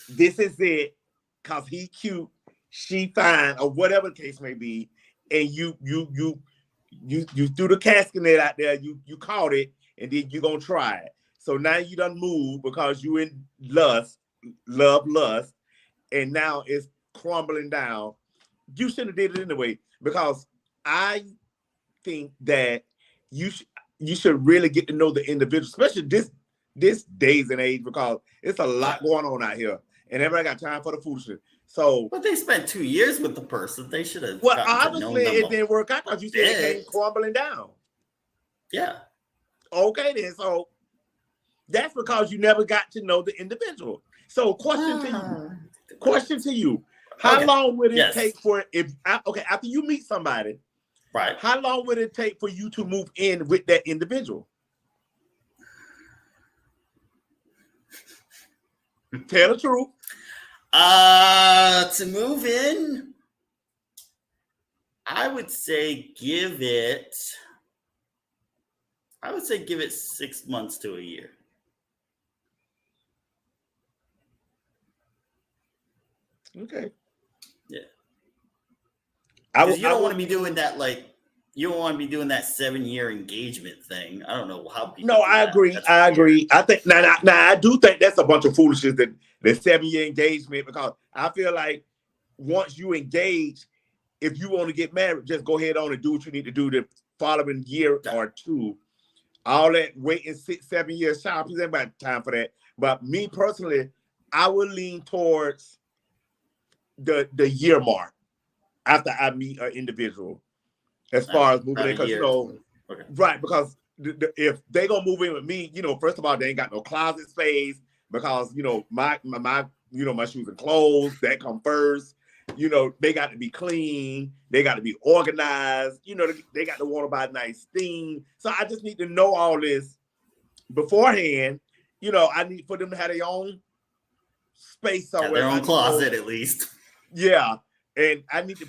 [SPEAKER 2] this is it because he cute, she fine, or whatever the case may be, and you threw the casket net out there. You caught it, and then you're gonna try it. So now you done move because you in lust, and now it's crumbling down. You should have did it anyway, because I think that you should really get to know the individual, especially this days and age, because it's a lot going on out here, and everybody got time for the foolishness. So,
[SPEAKER 1] but they spent 2 years with the person. They should have.
[SPEAKER 2] Well, obviously it didn't work out because you said it came crumbling down.
[SPEAKER 1] Yeah.
[SPEAKER 2] Okay, then. So that's because you never got to know the individual. So, question to you: how long would it take for after you meet somebody?
[SPEAKER 1] Right.
[SPEAKER 2] How long would it take for you to move in with that individual? Tell the truth.
[SPEAKER 1] To move in, I would say give it 6 months to a year.
[SPEAKER 2] Okay.
[SPEAKER 1] Yeah.
[SPEAKER 2] I
[SPEAKER 1] Because you don't want to be doing that, like, you don't want to be doing that 7-year engagement thing. I don't know how people
[SPEAKER 2] No,
[SPEAKER 1] do
[SPEAKER 2] I
[SPEAKER 1] that.
[SPEAKER 2] agree.
[SPEAKER 1] That's
[SPEAKER 2] I
[SPEAKER 1] weird.
[SPEAKER 2] agree. I think now I do think that's a bunch of foolishness, that the 7-year engagement, because I feel like once you engage, if you want to get married, just go ahead on and do what you need to do the following year or two. All that waiting 6-7 years, child, please ain't got time for that. But me personally, I would lean towards the year mark after I meet an individual, as far as moving
[SPEAKER 1] About
[SPEAKER 2] in,
[SPEAKER 1] a
[SPEAKER 2] because
[SPEAKER 1] year. Okay.
[SPEAKER 2] right, because if they gonna move in with me, first of all, they ain't got no closet space, because my my shoes and clothes that come first. They got to be clean, they got to be organized. They got to want to buy nice things. So I just need to know all this beforehand. I need for them to have their own space
[SPEAKER 1] Have
[SPEAKER 2] somewhere.
[SPEAKER 1] their own closet at least.
[SPEAKER 2] Yeah, and I need to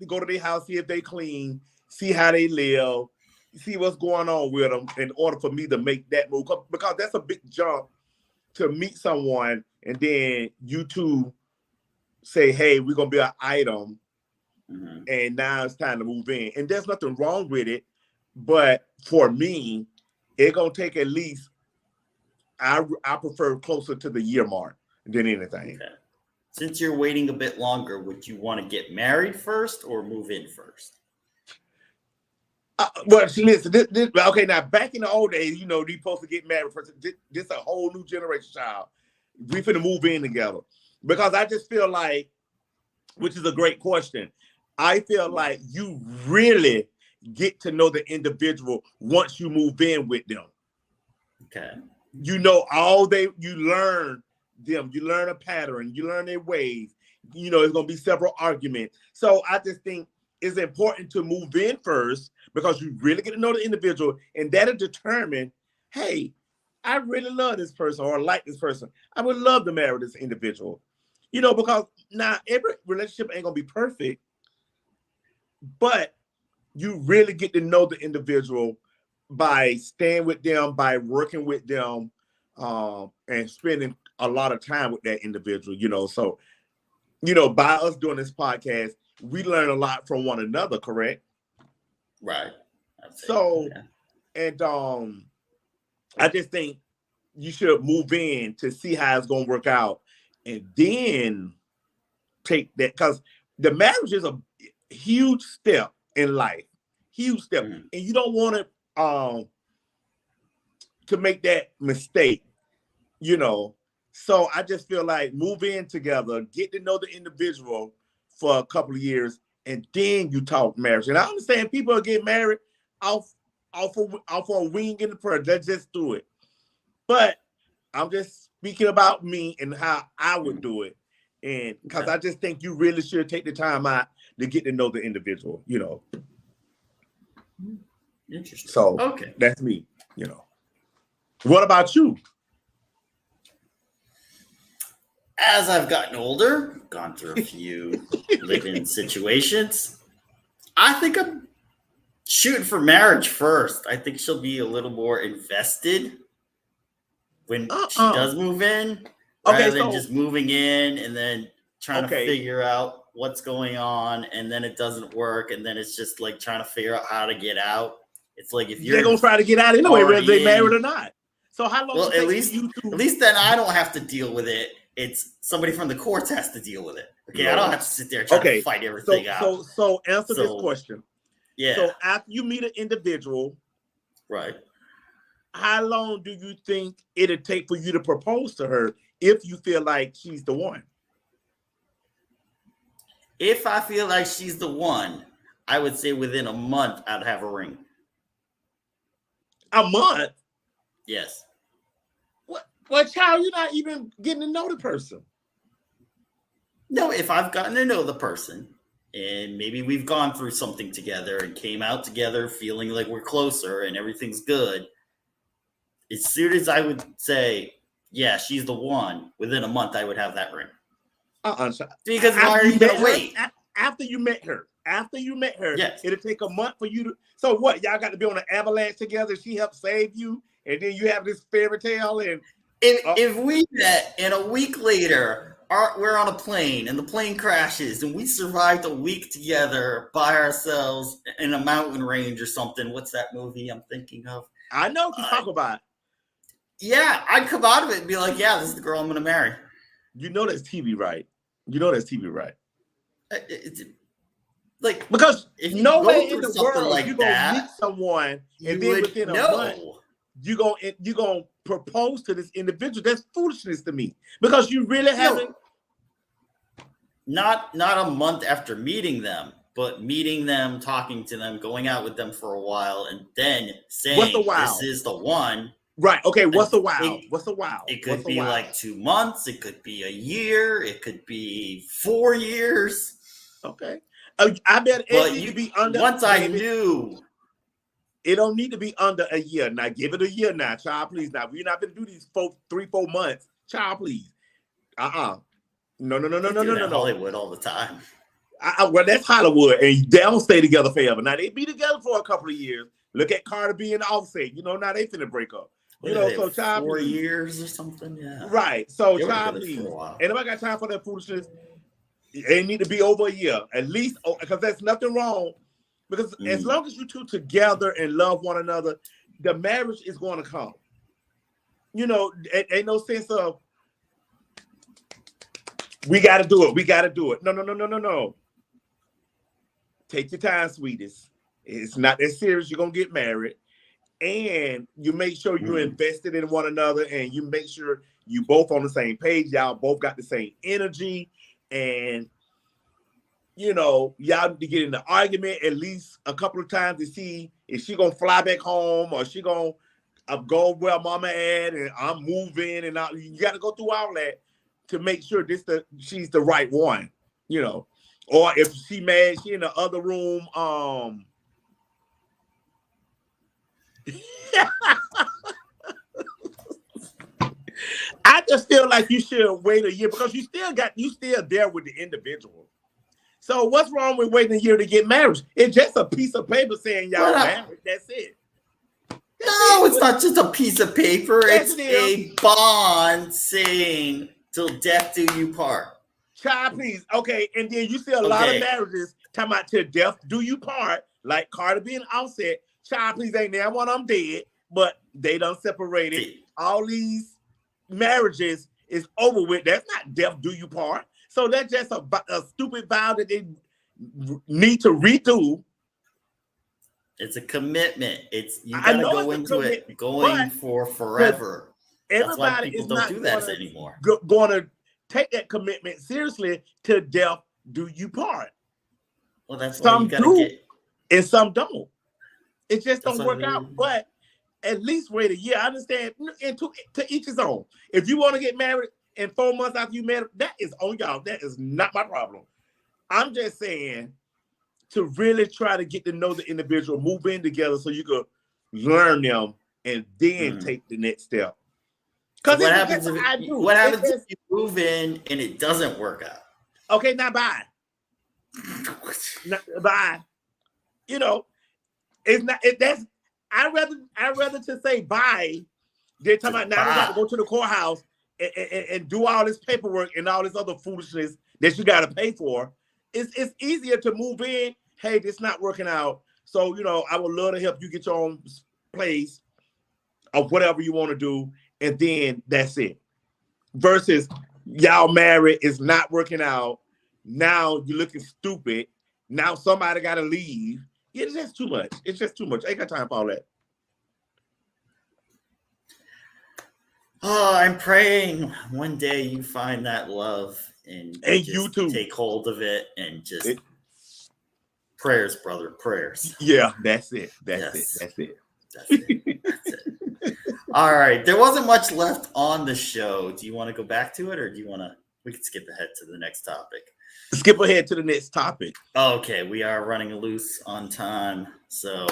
[SPEAKER 2] go to their house, see if they clean, see how they live, see what's going on with them, in order for me to make that move. Because that's a big jump to meet someone and then you two say, "Hey, we're gonna be an item," and now it's time to move in. And there's nothing wrong with it, but for me, it's gonna take at least. I prefer closer to the year mark than anything.
[SPEAKER 1] Okay. Since you're waiting a bit longer, would you want to get married first or move in first?
[SPEAKER 2] Well, listen. Okay. Now, back in the old days, you supposed to get married first. This a whole new generation, child. We finna move in together, because I just feel like, which is a great question. I feel like you really get to know the individual once you move in with them.
[SPEAKER 1] Okay.
[SPEAKER 2] You learn them, you learn a pattern, you learn their ways. It's gonna be several arguments. So I just think it's important to move in first, because you really get to know the individual, and that'll determine, hey, I really love this person, or like this person. I would love to marry this individual. Because now every relationship ain't gonna be perfect, but you really get to know the individual by staying with them, by working with them, and spending a lot of time with that individual. So, by us doing this podcast, we learn a lot from one another, correct?
[SPEAKER 1] Right.
[SPEAKER 2] So, and I just think you should move in to see how it's going to work out, and then take that, because the marriage is a huge step in life, huge step, and you don't want to make that mistake, So I just feel like move in together, get to know the individual for a couple of years, and then you talk marriage. And I understand people get married off of a wing in the prayer. Let's just do it. But I'm just speaking about me and how I would do it. And because I just think you really should take the time out to get to know the individual,
[SPEAKER 1] Interesting.
[SPEAKER 2] So that's me, What about you?
[SPEAKER 1] As I've gotten older, gone through a few live-in situations, I think I'm shooting for marriage first. I think she'll be a little more invested when she does move in, rather than just moving in and then trying to figure out what's going on, and then it doesn't work, and then it's just like trying to figure out how to get out. It's like if
[SPEAKER 2] they're gonna try to get out anyway, whether they married or not. So how long?
[SPEAKER 1] Well, at least then I don't have to deal with it. It's somebody from the courts has to deal with it. Okay, I don't have to sit there trying to fight everything out.
[SPEAKER 2] So answer this question.
[SPEAKER 1] Yeah.
[SPEAKER 2] So after you meet an individual,
[SPEAKER 1] right?
[SPEAKER 2] How long do you think it'll take for you to propose to her if you feel like she's the one?
[SPEAKER 1] If I feel like she's the one, I would say within a month I'd have a ring.
[SPEAKER 2] A month?
[SPEAKER 1] Yes.
[SPEAKER 2] Well, child, you're not even getting to know the person.
[SPEAKER 1] No, if I've gotten to know the person and maybe we've gone through something together and came out together feeling like we're closer and everything's good, as soon as I would say, yeah, she's the one, within a month I would have that ring. Because why are you going to wait?
[SPEAKER 2] After you met her,
[SPEAKER 1] Yes.
[SPEAKER 2] it'll take a month for you to. So what? Y'all got to be on an avalanche together. She helped save you, and then you have this fairy tale. And
[SPEAKER 1] if we met and a week later we're on a plane and the plane crashes and we survived a week together by ourselves in a mountain range or something, what's that movie I'm thinking of?
[SPEAKER 2] I know what you talk about.
[SPEAKER 1] Yeah, I'd come out of it and be like, yeah, this is the girl I'm going to marry.
[SPEAKER 2] You know that's TV, right?
[SPEAKER 1] Like,
[SPEAKER 2] because
[SPEAKER 1] if you
[SPEAKER 2] no
[SPEAKER 1] go
[SPEAKER 2] way
[SPEAKER 1] through
[SPEAKER 2] in the
[SPEAKER 1] something
[SPEAKER 2] world
[SPEAKER 1] like
[SPEAKER 2] you're gonna
[SPEAKER 1] that,
[SPEAKER 2] meet someone and
[SPEAKER 1] you
[SPEAKER 2] then
[SPEAKER 1] would
[SPEAKER 2] within a
[SPEAKER 1] know.
[SPEAKER 2] month you're gonna propose to this individual. That's foolishness to me, because you really haven't.
[SPEAKER 1] Not a month after meeting them, but meeting them, talking to them, going out with them for a while, and then saying, this is the one.
[SPEAKER 2] Right. Okay. What's a while?
[SPEAKER 1] It could be like 2 months. It could be a year. It could be 4 years.
[SPEAKER 2] Okay. I bet it need to be under.
[SPEAKER 1] Once I knew.
[SPEAKER 2] It don't need to be under a year. Now give it a year now, child, please. Now we're not going to do these 3-4 months. Child, please. No.
[SPEAKER 1] Hollywood all the time.
[SPEAKER 2] Well, that's Hollywood, and they don't stay together forever. Now they be together for a couple of years. Look at Cardi B and Offset. Now they finna break up. So child,
[SPEAKER 1] 4 years or something. Yeah.
[SPEAKER 2] Right. So child, please. And if I got time for that foolishness, it need to be over a year at least, because there's nothing wrong. Because as long as you two together and love one another, the marriage is going to come. Ain't no sense of we got to do it. No. Take your time, sweetest. It's not that serious. You're going to get married. And you make sure you're invested in one another, and you make sure you both on the same page. Y'all both got the same energy, and y'all need to get in the argument at least a couple of times to see if she gonna fly back home or she gonna go where mama at, and I'm moving, and you got to go through all that to make sure she's the right one, Or if she mad, she in the other room. I just feel like you should wait a year, because you still there with the individual. So what's wrong with waiting a year to get married? It's just a piece of paper saying y'all married. That's it.
[SPEAKER 1] It's not just a piece of paper. It's a bond saying till death do you part.
[SPEAKER 2] Child, please. Okay, and then you see a lot of marriages talking about till death do you part, like Cardi B and Offset. Child, please, ain't that one I'm dead, but they done separated. All these marriages is over with. That's not death do you part. So that's just a stupid vow that they need to redo.
[SPEAKER 1] It's a commitment. You gotta go into it going for forever. That's why people don't do that anymore.
[SPEAKER 2] Going to take that commitment seriously till death do you part.
[SPEAKER 1] Well, that's
[SPEAKER 2] some do, and some don't. It just don't work out. But at least wait a year. I understand, and to each his own. If you want to get married and 4 months after you married, that is on y'all. That is not my problem. I'm just saying to really try to get to know the individual, move in together so you could learn them and then take the next step.
[SPEAKER 1] Because what happens if you move in and it doesn't work out?
[SPEAKER 2] Okay, now bye. Bye. It's not. That's. I rather to say bye than talking about now you got to go to the courthouse and do all this paperwork and all this other foolishness that you got to pay for. It's easier to move in. Hey, this not working out. So I would love to help you get your own place or whatever you want to do, and then that's it. Versus y'all married, it's not working out. Now you're looking stupid. Now somebody got to leave. It's just too much. I ain't got time for all that.
[SPEAKER 1] Oh, I'm praying one day you find that love and
[SPEAKER 2] you too
[SPEAKER 1] take hold of it and just prayers, brother, prayers.
[SPEAKER 2] Yeah, that's it. That's it.
[SPEAKER 1] All right. There wasn't much left on the show. Do you want to go back to it, or we can skip ahead to the next topic?
[SPEAKER 2] skip ahead to the next topic.
[SPEAKER 1] Okay, we are running loose on time, so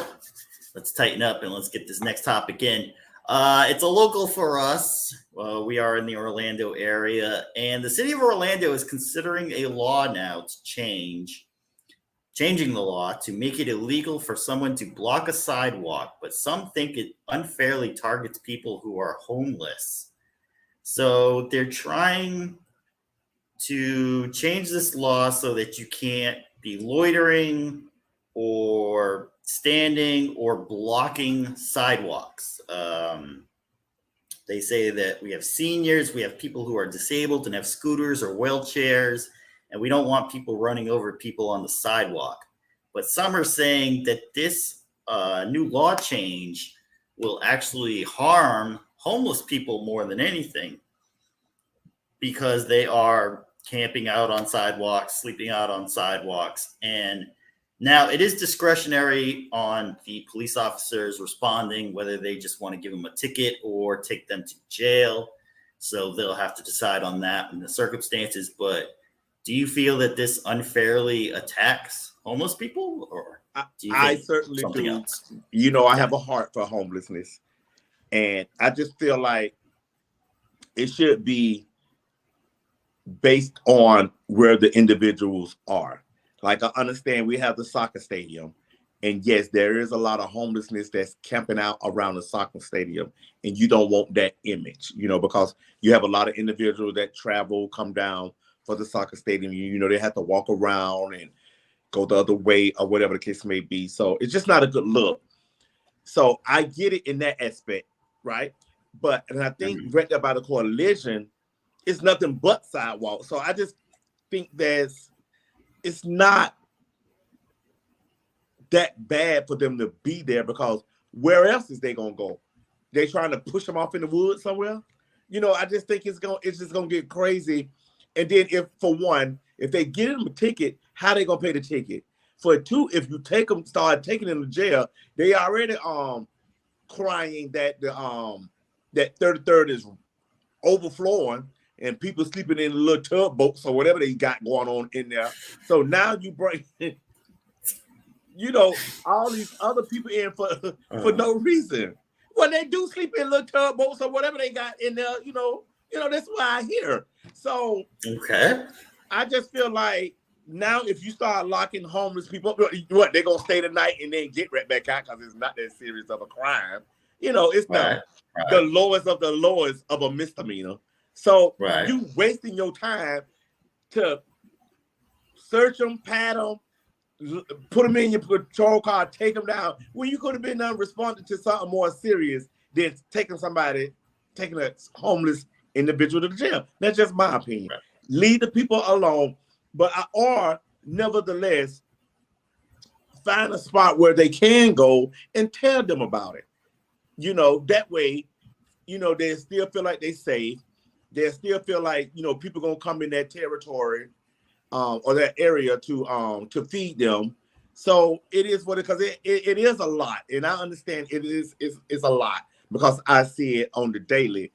[SPEAKER 1] let's tighten up and let's get this next topic in. It's a local for us. We are in the Orlando area, and the city of Orlando is considering a law now to changing the law to make it illegal for someone to block a sidewalk, but some think it unfairly targets people who are homeless. So they're trying to change this law so that you can't be loitering or standing or blocking sidewalks. They say that we have seniors, we have people who are disabled and have scooters or wheelchairs, and we don't want people running over people on the sidewalk. But some are saying that this new law change will actually harm homeless people more than anything, because they are camping out on sidewalks, sleeping out on sidewalks. And now it is discretionary on the police officers responding, whether they just want to give them a ticket or take them to jail. So they'll have to decide on that in the circumstances. But do you feel that this unfairly attacks homeless people, or do you
[SPEAKER 2] I
[SPEAKER 1] think
[SPEAKER 2] certainly
[SPEAKER 1] something
[SPEAKER 2] do.
[SPEAKER 1] else?
[SPEAKER 2] You know, I have a heart for homelessness, and I just feel like it should be based on where the individuals are. Like, I understand we have the soccer stadium, and yes, there is a lot of homelessness that's camping out around the soccer stadium, and you don't want that image, you know, because you have a lot of individuals that travel, come down for the soccer stadium. You know, they have to walk around and go the other way or whatever the case may be. So it's just not a good look. So I get it in that aspect, right? But, and I think right there by the coalition, it's nothing but sidewalk. So I just think it's not that bad for them to be there, because where else is they gonna go? They trying to push them off in the woods somewhere? You know, I just think it's just gonna get crazy. And then if they get them a ticket, how they gonna pay the ticket? For two, if you start taking them to jail, they already crying that that 33rd is overflowing and people sleeping in little tugboats or whatever they got going on in there. So now you bring, you know, all these other people in for no reason. Well, they do sleep in little tugboats or whatever they got in there. You know, that's why I hear. So
[SPEAKER 1] Okay.
[SPEAKER 2] I just feel like now if you start locking homeless people up, what, they're gonna stay the night and then get right back out because it's not that serious of a crime. You know, it's the lowest of the lowest of a misdemeanor. So you wasting your time to search them, pat them, put them in your patrol car, take them down, when you could have been responding to something more serious than taking a homeless individual to the jail. That's just my opinion. Right. Leave the people alone, or nevertheless find a spot where they can go and tell them about it. You know, that way, you know, they still feel like they're safe. They still feel like, you know, people gonna come in that territory or that area to feed them. So it is what it, because it is a lot, and I understand it's a lot because I see it on the daily.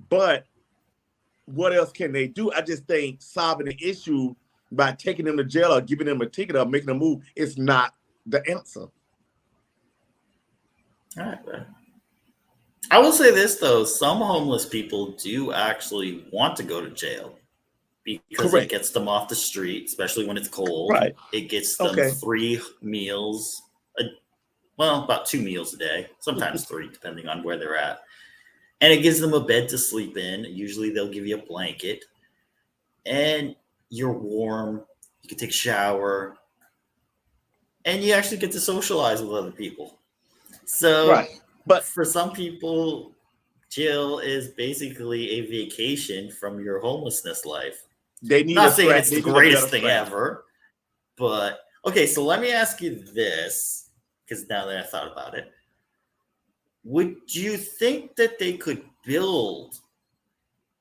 [SPEAKER 2] But what else can they do? I just think solving the issue by taking them to jail or giving them a ticket or making them move is not the answer.
[SPEAKER 1] All right, man. I will say this though, some homeless people do actually want to go to jail because it gets them off the street, especially when it's cold.
[SPEAKER 2] Right.
[SPEAKER 1] It gets them 3 meals, about 2 meals a day, sometimes 3, depending on where they're at. And it gives them a bed to sleep in. Usually they'll give you a blanket. And you're warm. You can take a shower. And you actually get to socialize with other people. So, but for some people, jail is basically a vacation from your homelessness life.
[SPEAKER 2] They need
[SPEAKER 1] not saying it's the greatest thing ever, but okay. So let me ask you this, because now that I thought about it, would you think that they could build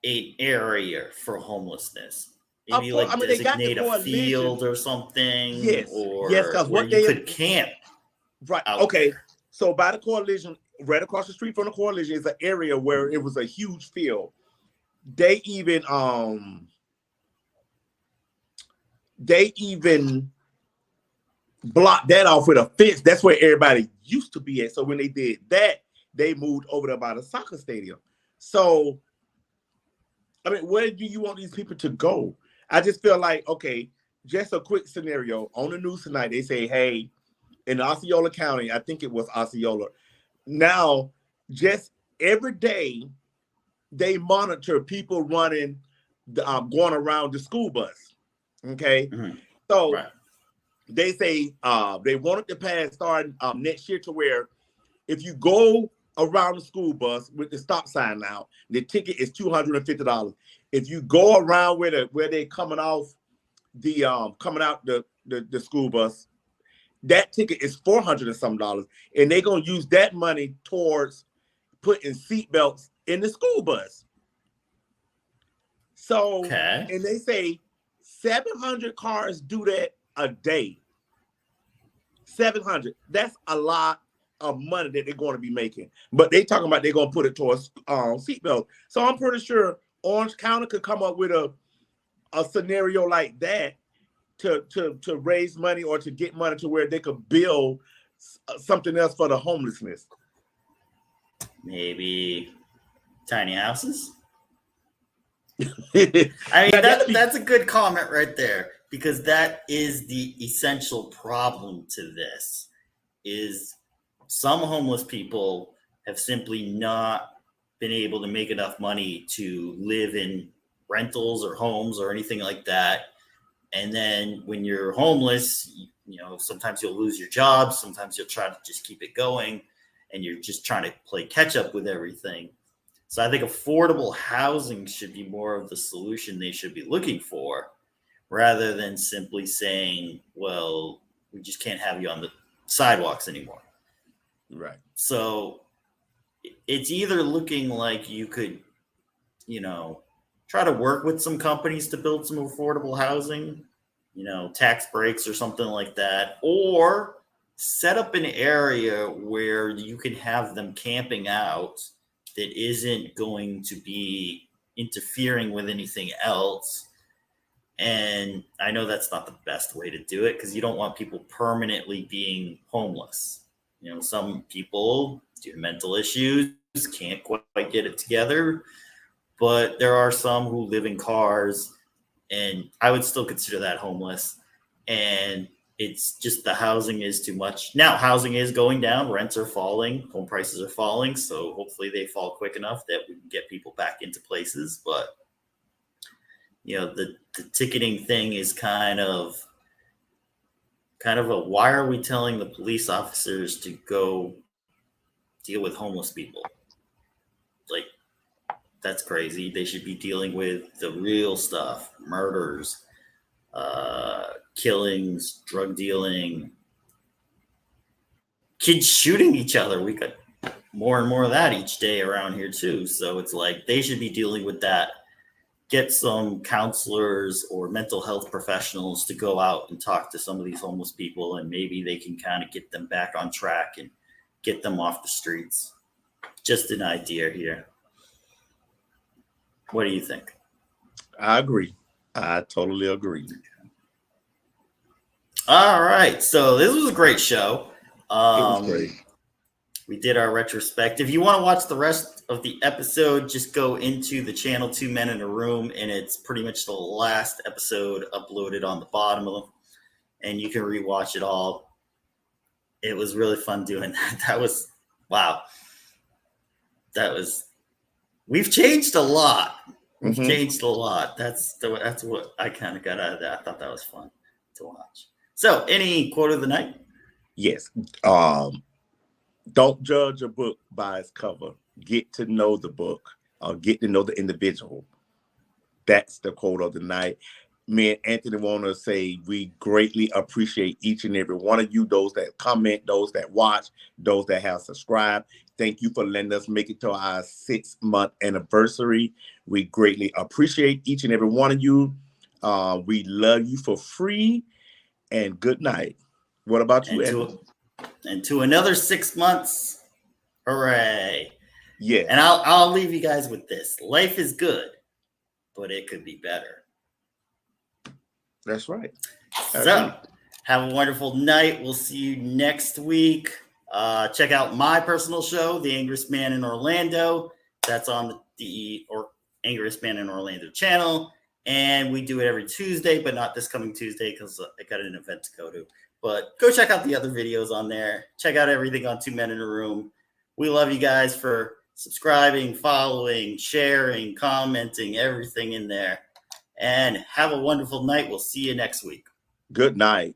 [SPEAKER 1] an area for homelessness? Maybe designate a field or something.
[SPEAKER 2] Yes,
[SPEAKER 1] or
[SPEAKER 2] because
[SPEAKER 1] what you could camp.
[SPEAKER 2] Right. Okay. There. So by the coalition, right across the street from the coalition is an area where it was a huge field. They even they even blocked that off with a fence. That's where everybody used to be at. So when they did that, they moved over there by the soccer stadium. So, I mean, where do you want these people to go? I just feel like, okay, just a quick scenario. On the news tonight, they say, hey, in Osceola County, I think it was Osceola, now just every day they monitor people running, going around the school bus. Okay.
[SPEAKER 1] Mhm.
[SPEAKER 2] So
[SPEAKER 1] Right.
[SPEAKER 2] they say they want it to pass starting next year to where if you go around the school bus with the stop sign now, the ticket is $250. If you go around where they're coming off the coming out the school bus, that ticket is $400 and some dollars, and they're gonna use that money towards putting seatbelts in the school bus. So,
[SPEAKER 1] Okay.
[SPEAKER 2] and they say 700 cars do that a day. 700. That's a lot of money that they're going to be making. But they talking about they're going to put it towards seatbelt. So I'm pretty sure Orange County could come up with a scenario like that to raise money or to get money to where they could build something else for the homelessness.
[SPEAKER 1] Maybe tiny houses.
[SPEAKER 2] I
[SPEAKER 1] I mean, that's a good comment right there, because that is the essential problem to this. Is some homeless people have simply not been able to make enough money to live in rentals or homes or anything like that. And then when you're homeless, sometimes you'll lose your job, sometimes you'll try to just keep it going, and you're just trying to play catch up with everything. So I think affordable housing should be more of the solution they should be looking for, rather than simply saying, well, we just can't have you on the sidewalks anymore.
[SPEAKER 2] Right.
[SPEAKER 1] So it's either looking like you could, try to work with some companies to build some affordable housing, tax breaks or something like that, or set up an area where you can have them camping out that isn't going to be interfering with anything else. And I know that's not the best way to do it, because you don't want people permanently being homeless. Some people, due to mental issues, can't quite get it together, but there are some who live in cars, and I would still consider that homeless. And it's just the housing is too much. Now, housing is going down, rents are falling, home prices are falling, so hopefully they fall quick enough that we can get people back into places. But the ticketing thing is kind of a, why are we telling the police officers to go deal with homeless people? Like, that's crazy. They should be dealing with the real stuff: murders, killings, drug dealing, kids shooting each other. We got more and more of that each day around here too. So it's like they should be dealing with that. Get some counselors or mental health professionals to go out and talk to some of these homeless people, and maybe they can kind of get them back on track and get them off the streets. Just an idea here. What do you think?
[SPEAKER 2] I agree. I totally agree.
[SPEAKER 1] All right. So this was a great show.
[SPEAKER 2] It was great.
[SPEAKER 1] We did our retrospective. If you want to watch the rest of the episode, just go into the channel Two Men in a Room, and it's pretty much the last episode uploaded on the bottom of them, and you can rewatch it all. It was really fun doing that. That was, wow. We've changed a lot. We've changed a lot. That's what I kind of got out of that. I thought that was fun to watch. So, any quote of the night?
[SPEAKER 2] Yes. Don't judge a book by its cover. Get to know the book, or get to know the individual. That's the quote of the night. Me and Anthony want to say we greatly appreciate each and every one of you, those that comment, those that watch, those that have subscribed. Thank you for letting us make it to our 6-month anniversary. We greatly appreciate each and every one of you. We love you for free, and good night. What about you, Anthony?
[SPEAKER 1] And to another 6 months. Hooray.
[SPEAKER 2] Yeah.
[SPEAKER 1] And I'll leave you guys with this. Life is good, but it could be better.
[SPEAKER 2] That's right.
[SPEAKER 1] So, have a wonderful night. We'll see you next week. Check out my personal show, The Angriest Man in Orlando. That's on the Angriest Man in Orlando channel. And we do it every Tuesday, but not this coming Tuesday because I got an event to go to. But go check out the other videos on there. Check out everything on Two Men in a Room. We love you guys for subscribing, following, sharing, commenting, everything in there. And have a wonderful night. We'll see you next week.
[SPEAKER 2] Good night.